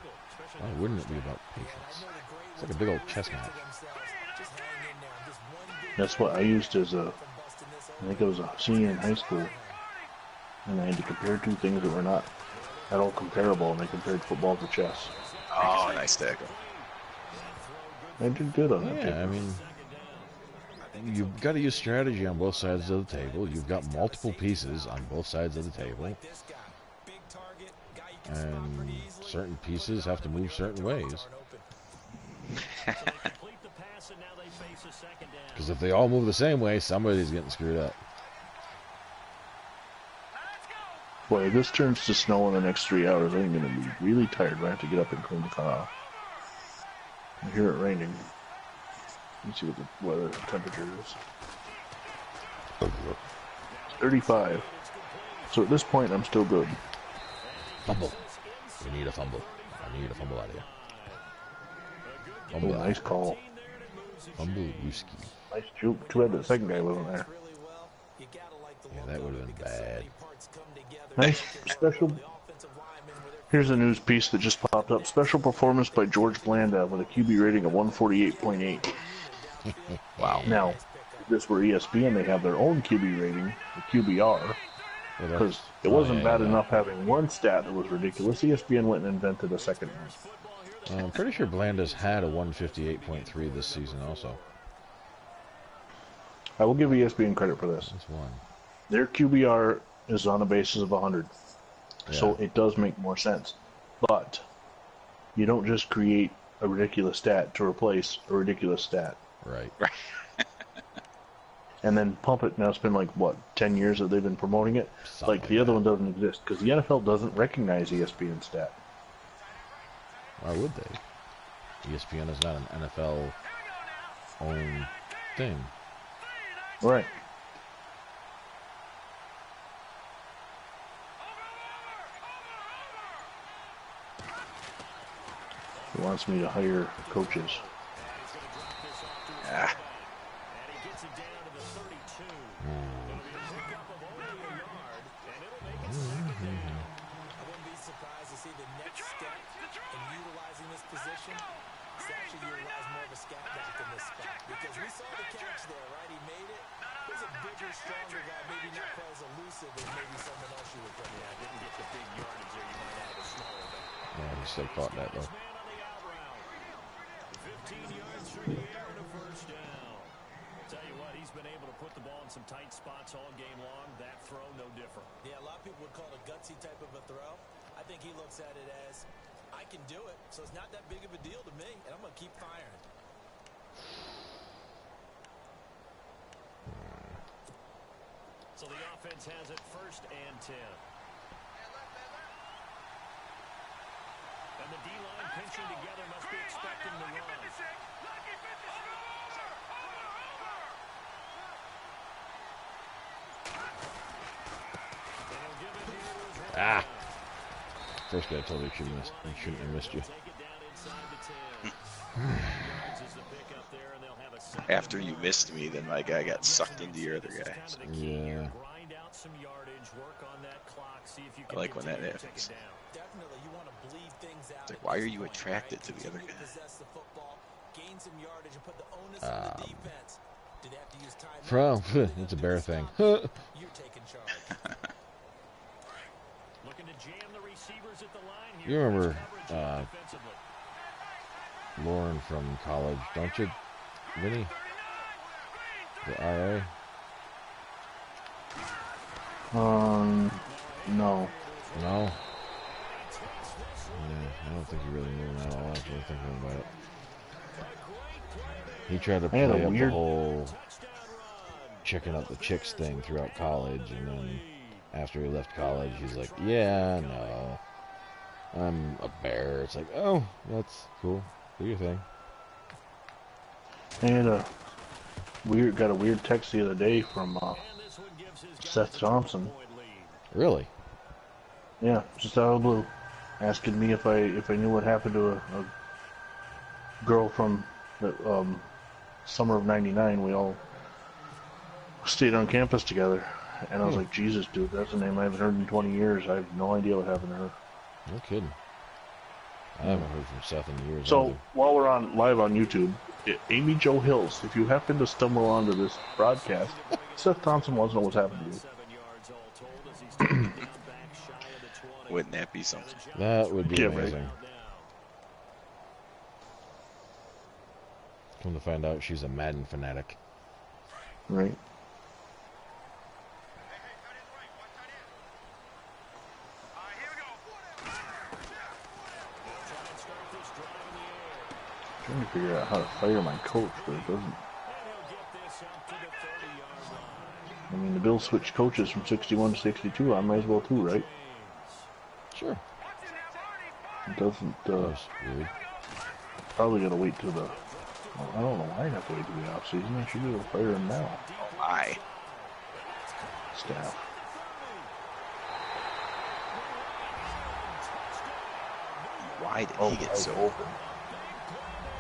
Why wouldn't it be about patience? It's like a big old chess match. That's what I used as I think I was a senior in high school, and I had to compare two things that were not at all comparable, and I compared football to chess. Oh, nice tackle. I did good on that paper. Yeah, I mean, you've got to use strategy on both sides of the table. You've got multiple pieces on both sides of the table. And certain pieces have to move certain ways. Because if they all move the same way, somebody's getting screwed up. Boy, if this turns to snow in the next 3 hours, I'm going to be really tired. I have to get up and clean the car off. I hear it raining. Let's see what the weather temperature is. It's 35. So at this point, I'm still good. Fumble. We need a fumble. I need a fumble out of here. Oh, nice call. Fumble whiskey. Nice juke. Too bad the second guy wasn't there. Yeah, that would have been bad. Nice special. Here's a news piece that just popped up. Special performance by George Blanda with a QB rating of 148.8. Wow. Now, if this were ESPN, they have their own QB rating, the QBR, because it wasn't bad enough having one stat that was ridiculous. ESPN went and invented a second one. I'm pretty sure Blanda's had a 158.3 this season also. I will give ESPN credit for this. That's one. Their QBR is on a basis of 100. Yeah. So it does make more sense. But you don't just create a ridiculous stat to replace a ridiculous stat. Right. And then pump it. Now it's been like, what, 10 years that they've been promoting it? Something Like the other one doesn't exist because the NFL doesn't recognize ESPN stat. Why would they? ESPN is not an NFL owned thing. Right. He wants me to hire coaches. Ah. Yeah, he still caught that though. 15 yards through the air and a first down. Tell you what, he's been able to put the ball in some tight spots all game long. That throw, no different. Yeah, a lot of people would call it a gutsy type of a throw. I think he looks at it as, I can do it, so it's not that big of a deal to me, and I'm going to keep firing. So the offense has it 1st and 10. And the D-line pinching together must be expecting the run. Ah! First guy told me he shouldn't have missed you. After you missed me, then my guy got sucked into your other guy. So Yeah. I like when that happens. It's like, why are you attracted to the other guy? From it's a bear thing. You remember Lauren from college, don't you, Vinny? The RA? No. No? Yeah, I don't think you really knew him at all after thinking about it. He tried to I had a play up the weird- whole checking out the chicks thing throughout college, and then after he left college, he's like, yeah, no, I'm a bear. It's like, oh, that's cool. Do your thing. I had got a weird text the other day from Seth Thompson. Really? Yeah, just out of the blue, asking me if I knew what happened to a girl from the summer of '99. We all stayed on campus together, and I was like, Jesus, dude, that's a name I haven't heard in 20 years. I have no idea what happened to her. No kidding. I haven't heard from Seth in years. So either. while we're live on YouTube, Amy Jo Hills, if you happen to stumble onto this broadcast, Seth Thompson wants to know what's happened to you. Wouldn't that be something? That would be Yeah, right. amazing. Come to find out, she's a Madden fanatic. Right. Trying to figure out how to fire my coach, but it doesn't. I mean, the Bills switched coaches from 61 to 62. I might as well too, right? Sure. It doesn't. That's weird. Probably gotta wait till the. Well, I don't know why I have to wait till the off season. I should be able to fire him now. Oh my. Staff. Why did Oh, he get wide so open.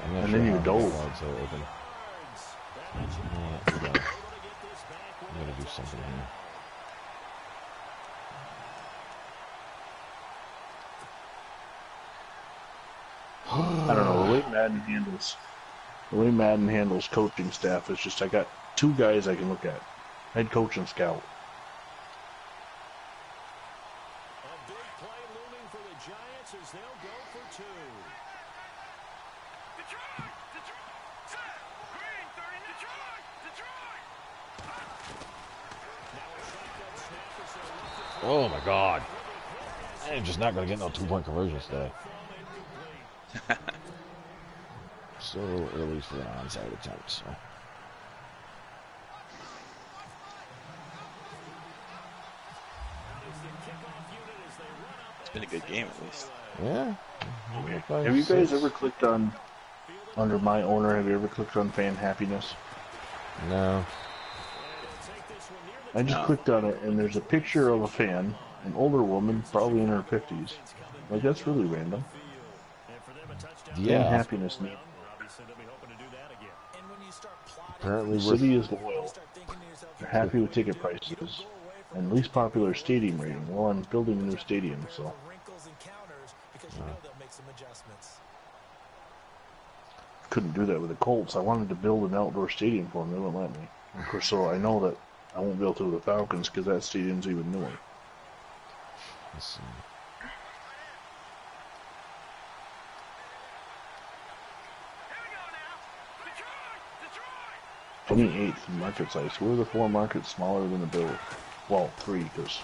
I'm not And sure then you how dove. wide so open. Yeah, we got it. I'm gonna do something here. I don't know, the way Madden handles coaching staff is just I got two guys I can look at. Head coach and scout. A big play looming for the Giants as they'll go for two. Oh my God! I'm just not gonna get no 2-point conversions today. So early for an onside attempt. So. It's been a good game at least. Yeah. Have you guys ever clicked on, under my owner, have you ever clicked on fan happiness? No. I just clicked on it and there's a picture of a fan, an older woman, probably in her 50s. Like, that's really random. Fan Yeah. happiness need. Apparently, The we're city is loyal. They're happy with ticket prices. And least popular stadium rating. Well, I'm building a new stadium, so. Couldn't do that with the Colts. I wanted to build an outdoor stadium for them. They wouldn't let me. Of course, so I know that I won't be able to with the Falcons because that stadium's even newer. Let's see. 28th in market size. Who are the four markets smaller than the Bills? Well, three, because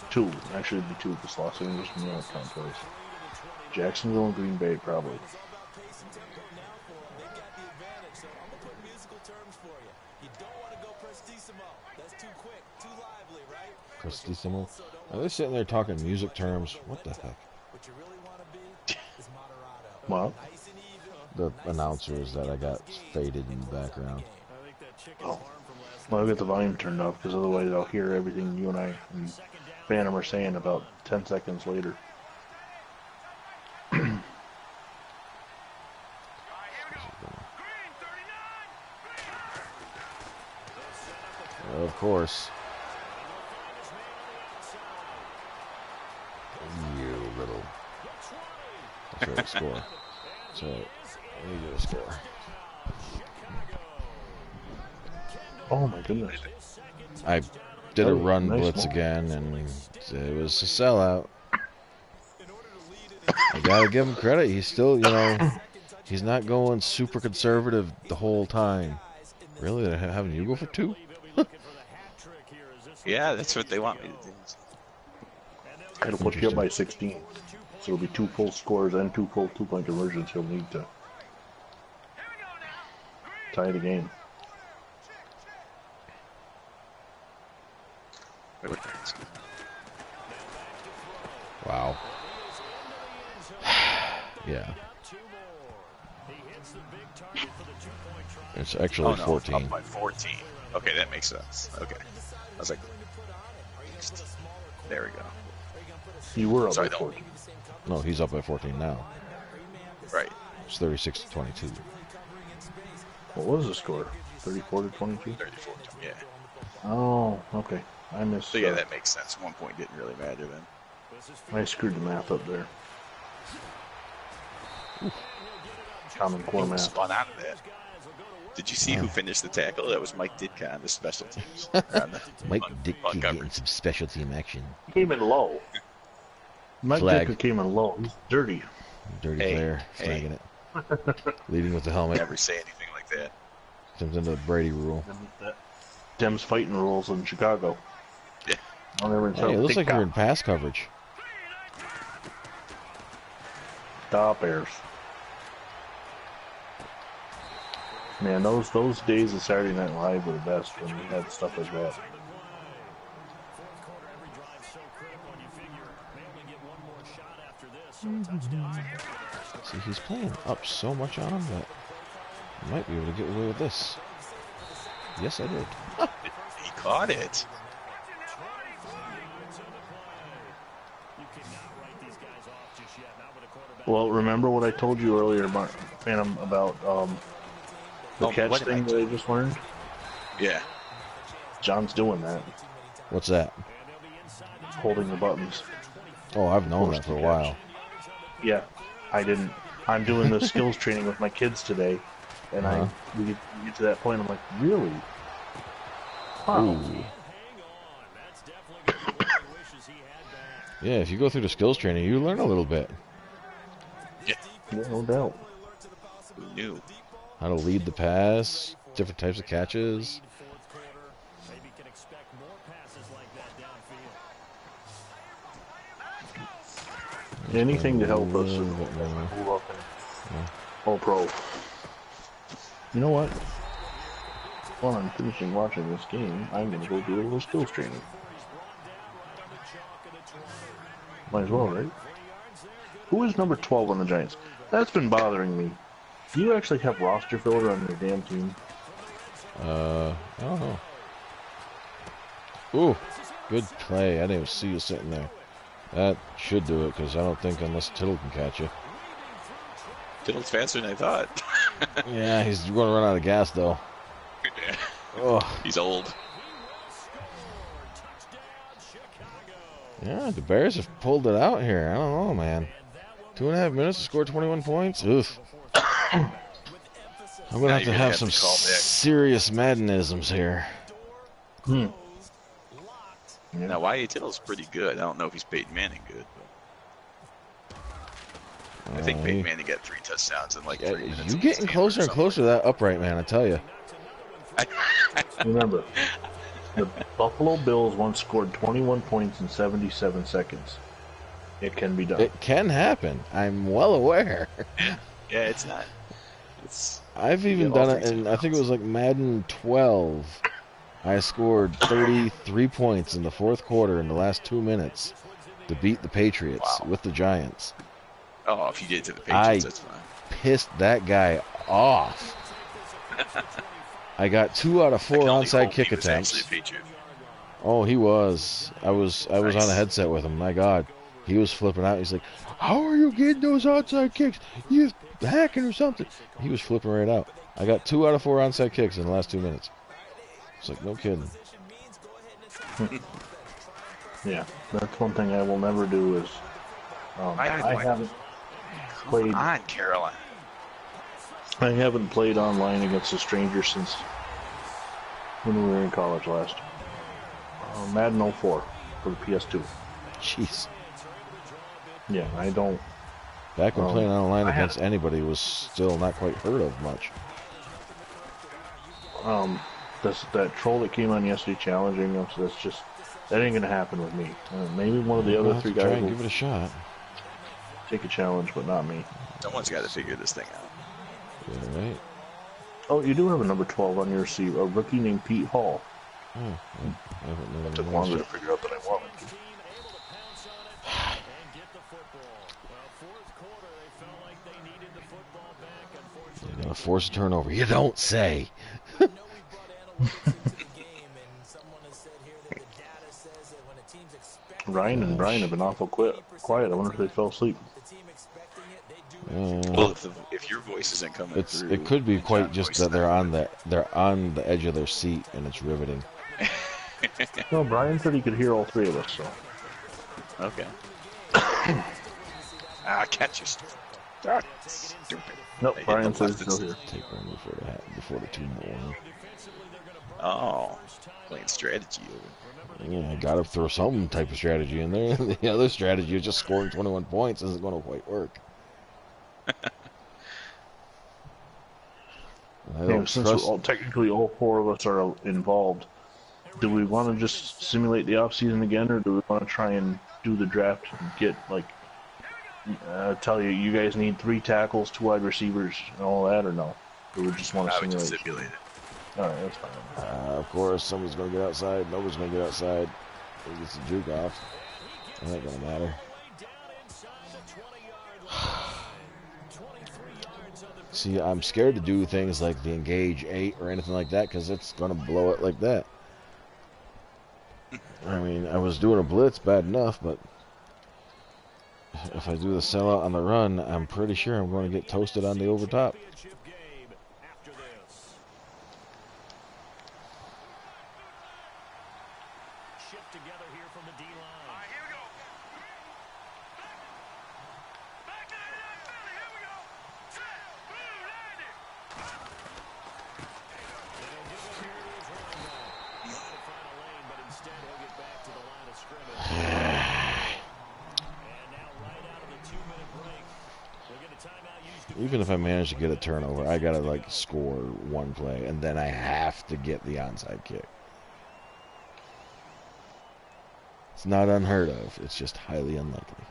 two. Actually, it'd be two because Los Angeles and New York count twice. Jacksonville and Green Bay, probably. Prestissimo. Are they sitting there talking music terms? What the heck? Well, The announcers that I got faded in the background. oh. Well, I'll get the volume turned off because otherwise I'll hear everything you and I and Phantom are saying about 10 seconds later. Of course. You little. That's right, score. That's right. I need you to score. Oh my goodness. I did a Oh, run nice blitz move. again, and it was a sellout. I gotta give him credit. He's still, he's not going super conservative the whole time. Really? They're having you go for two? Yeah, that's what they want me to do. It'll put you up by 16. So it'll be two full scores and two full 2-point conversions he'll need to. tie the game. Wow. Yeah. It's actually 14. Up by 14. Okay, that makes sense. Okay. I was like, there we go. You were up Sorry, by 14. No, he's up by 14 now. Right. It's 36 to 22. What was the score? 34 to 22? 34, yeah. Oh, okay. I missed. So yeah, that makes sense. 1 point didn't really matter then. I screwed the math up there. Common Core math. Spun out of that. Did you see who finished the tackle? That was Mike Ditka on the special teams. Mike Ditka getting some special team action. Came in low. Mike Flag. Ditka came in low. He's dirty. Dirty player, flagging it. Leading with the helmet. Never say anything like that. Comes into the Brady rule. Dem's fighting rules in Chicago. Yeah. Hey, it looks like you're in pass coverage. Stop Bears. Man, those days of Saturday Night Live were the best when we had stuff like that. See, he's playing up so much on him that he might be able to get away with this. Yes, I did. He caught it. Well, remember what I told you earlier, Phantom, about the catch thing that I just learned? Yeah. John's doing that. What's that? Holding the buttons. Oh, I've known that for a while. Yeah, I didn't. I'm doing the skills training with my kids today, and we get to that point. I'm like, really? Wow. Ooh. Yeah, if you go through the skills training, you learn a little bit. Yeah. Yeah, no doubt. Who knew? How to lead the pass, different types of catches. Anything to help us move up and all pro. You know what? While I'm finishing watching this game, I'm going to go do a little skills training. Might as well, right? Who is number 12 on the Giants? That's been bothering me. Do you actually have roster filler on your damn team? I don't know. Ooh, good play. I didn't even see you sitting there. That should do it, because I don't think unless Tittle can catch you. Tittle's faster than I thought. Yeah, he's going to run out of gas, though. Yeah. Oh. He's old. Yeah, the Bears have pulled it out here. I don't know, man. 2.5 minutes to score 21 points? Oof. I'm going to have some serious Maddenisms here. Now, Y.A. Tittle's pretty good. I don't know if he's Peyton Manning good. But I think Peyton Manning got 3 touchdowns in like 3 minutes. You're getting closer and closer to that upright, man, I tell you. Remember, the Buffalo Bills once scored 21 points in 77 seconds. It can be done. It can happen. I'm well aware. Yeah, it's not. I've even done it, and I think it was like Madden 12. I scored 33 points in the fourth quarter in the last 2 minutes to beat the Patriots with the Giants. Oh, if you get to the Patriots, that's fine. Pissed that guy off. I got 2 out of 4 onside kick attempts. Oh, he was. I was on a headset with him. My God, he was flipping out. He's like, "How are you getting those onside kicks? You hacking or something?" He was flipping right out. I got 2 out of 4 onside kicks in the last 2 minutes. It's like, no kidding. Yeah, that's one thing I will never do is I haven't played. Come on, Caroline. I haven't played online against a stranger since when we were in college last. Madden 04 for the PS2. Jeez. Yeah, I don't. Back when playing online against anybody was still not quite heard of much. That troll that came on yesterday challenging us, that ain't gonna happen with me. Maybe one of the other 3 guys will give it a shot. take a challenge, but not me. Someone's got to figure this thing out. Yeah, right. Oh, you do have a number 12 on your receiver, a rookie named Pete Hall. I haven't Took even longer to noticed figure out than I wanted to. it. They're gonna force a turnover. You don't say. I know we brought analytics into the game, and someone has said here that the data says that when a team's expecting Ryan and Brian have been awful quiet. I wonder if they fell asleep. the team expecting it, they do Well, if your voice isn't coming through, It could be and quite John's just voice that is they're on the edge of their seat and it's riveting. No, Brian said he could hear all three of us, so. Okay. Catch you. Stupid. Nope, They hit Brian the says left he's still here. Take one before the 2-minute warning. Oh, playing strategy over. Yeah, I gotta throw some type of strategy in there. The other strategy of just scoring 21 points isn't going to quite work. Yeah, since technically all four of us are involved, do we want to just simulate the offseason again, or do we want to try and do the draft and get, like, tell you guys need 3 tackles, 2 wide receivers, and all that, or no? Or we just want to I would simulate? just simulate it. Alright, that's fine. Of course, somebody's going to get outside. Nobody's going to get outside. He gets the juke off. It ain't going to matter. See, I'm scared to do things like the engage 8 or anything like that because it's going to blow it like that. I mean, I was doing a blitz bad enough, but if I do the sellout on the run, I'm pretty sure I'm going to get toasted on the overtop. Together here from the D-line. All right, here we go. Back to the Philly. Here we go. Set. Blue, landed. They'll give him here to his running back. Trying to find a lane, but instead he'll get back to the line of scrimmage. And now right out of the 2-minute break, we'll get a timeout used. Even if I manage to get a turnover, I got to, like, score one play, and then I have to get the onside kick. It's not unheard of. It's just highly unlikely.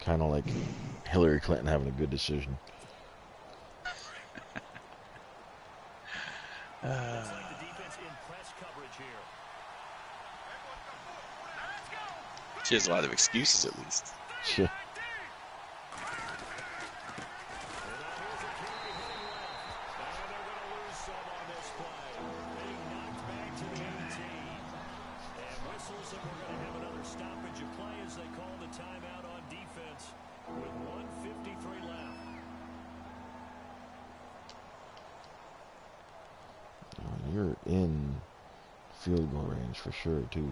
Kind of like Hillary Clinton having a good decision. She has a lot of excuses, at least. Yeah. You're in field goal range for sure, too.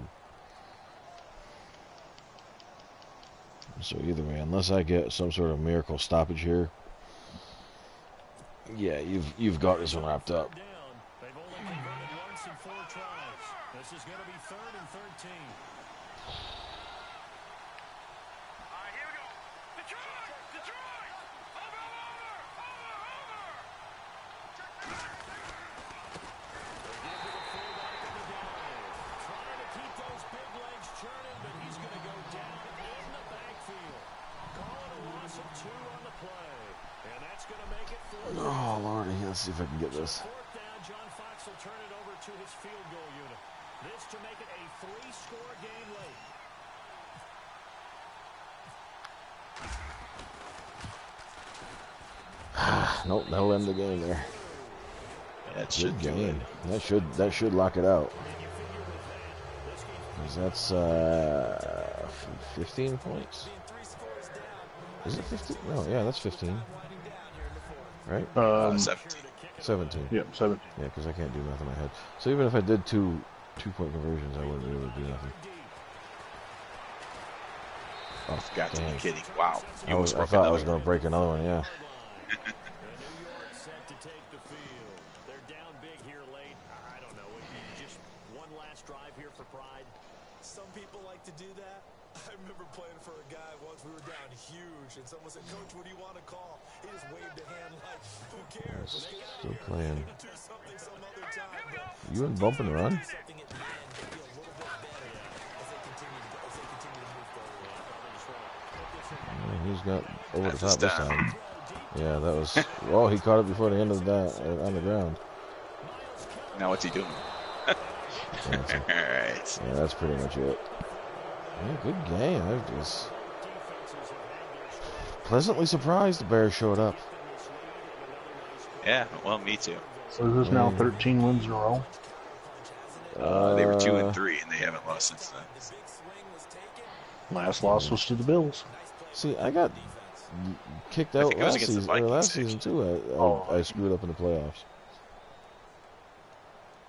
So either way, unless I get some sort of miracle stoppage here, yeah, you've got this one wrapped up. They've only converted once in 4 tries. This is going to be 3rd and 13. All right, here we go. Detroit! Detroit! Over! Trying to keep those big legs churning, but he's going to go down in the backfield. Calling a loss of 2 on the play. And that's going to make it 4. Oh, Lordy, let's see if I can get this. 4th down, John Fox will turn it over to his field goal unit. This to make it a 3-score game late. Nope, that'll end the game there. Yeah, it should Good do it. game. That should lock it out. 'Cause that's 15 points. Is it 15? No, yeah, that's 15. Right? 17. 17. Yep, 17. Yeah, because I can't do math in my head. So even if I did two-point conversions, I wouldn't be able to do nothing. Oh, Got to be dang. kidding. Wow. You I almost broke thought I another was going to break another one, yeah. Set to take the field. They're down big here late. I don't know. Just one last drive here for pride. Some people like to do that. I remember playing for a guy once. We were down huge, and someone said, "Coach, what do you want to call?" He just waved a hand like, "Who cares? Let's get out of Still here. playing. Do something some other time." But You in bump and run? something at the end to feel a little bit better as they continue to move forward. You He's got over the That's top this down. time. Yeah, that was. Oh, he caught it before the end of the down on the ground. Now what's he doing? All Yeah, right. yeah, that's pretty much it. Yeah, good game. I was pleasantly surprised the Bears showed up. Yeah, well, me too. So is this now 13 wins in a row? They were 2-3, and they haven't lost since then. Last loss was to the Bills. See, I got kicked I out think it was last against the season. Or Vikings, last season too. I screwed up in the playoffs.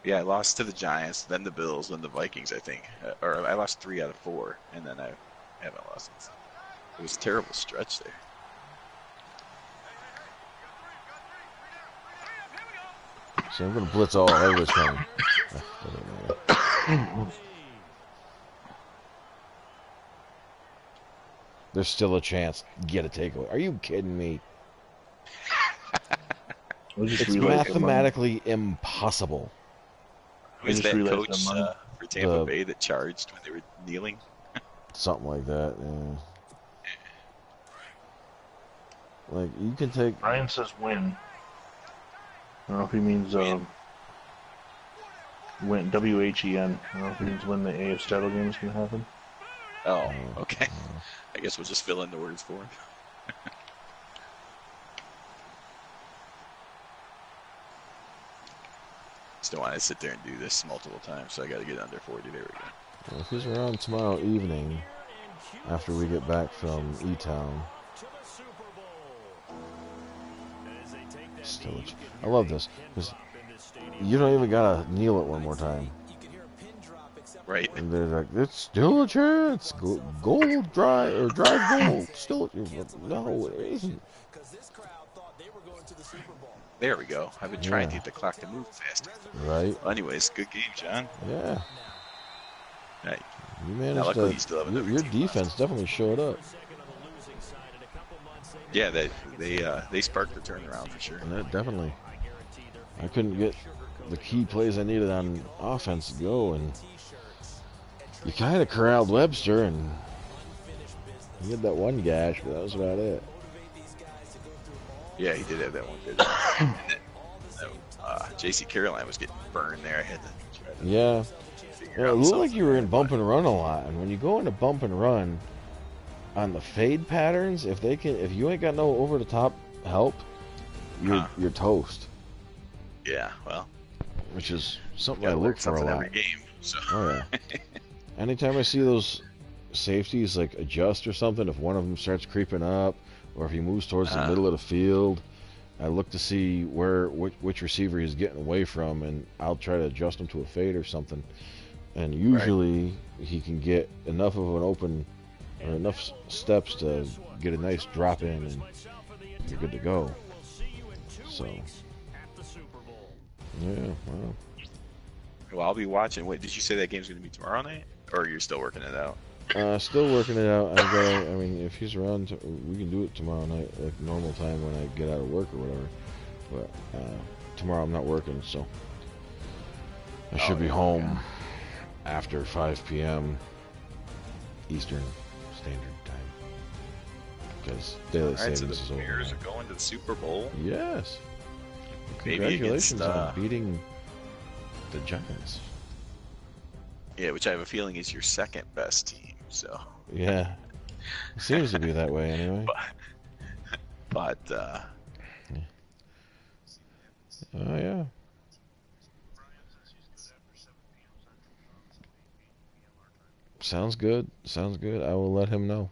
Yeah, I lost to the Giants, then the Bills, then the Vikings, I think. Or I lost 3 out of 4, and then I haven't lost since. It was a terrible stretch there. So I'm gonna blitz all everybody's coming. There's still a chance. Get a takeaway. Are you kidding me? It's mathematically impossible. Was that coach for Tampa Bay that charged when they were kneeling? Something like that, yeah. Like, you can take... Ryan says win. I don't know if he means win, W-H-E-N. I don't know if he means when the AFC title game is going to happen. Oh, okay. I guess we'll just fill in the words for him. Just don't want to sit there and do this multiple times, so I got to get under 40. There we go. Well, if he's around tomorrow evening, after we get back from E-Town. I love this, because you don't even got to kneel it one more time. Right. And they're like, it's still a chance. Gold drive, or drive gold. Still, no, it isn't. There we go. I've been trying to get the clock to move faster. Right. Well, anyways, good game, John. Yeah. Right. You managed to. Your defense definitely showed up. Yeah, they sparked the turnaround for sure. And that definitely. I couldn't get the key plays I needed on offense to go, and you kind of corralled Webster, and he had that one gash, but that was about it. Yeah, he did have that one good. J.C. Caroline was getting burned there. I had to try to Yeah, it looked like you were in bump and run a lot, and when you go into bump and run on the fade patterns, if you ain't got no over the top help, you're toast. Yeah, well, which is something I look for a lot. Every game, so. Oh yeah. Anytime I see those safeties like adjust or something, if one of them starts creeping up, or if he moves towards the middle of the field, I look to see which receiver he's getting away from, and I'll try to adjust him to a fade or something. And usually he can get enough of an open, or enough steps to get a nice drop in, and you're good to go. So, yeah, well. Well, I'll be watching. Wait, did you say that game's going to be tomorrow night, or you're still working it out? Still working it out. I mean, if he's around, we can do it tomorrow night, like normal time when I get out of work or whatever. But tomorrow I'm not working, so I should be home after 5 p.m. Eastern Standard Time, because daylight savings is over. The Bears are going to the Super Bowl. Yes. Congratulations on beating the Giants. Yeah, which I have a feeling is your second best team. So. Yeah, it seems to be that way anyway. But oh yeah. Sounds good. Sounds good. I will let him know.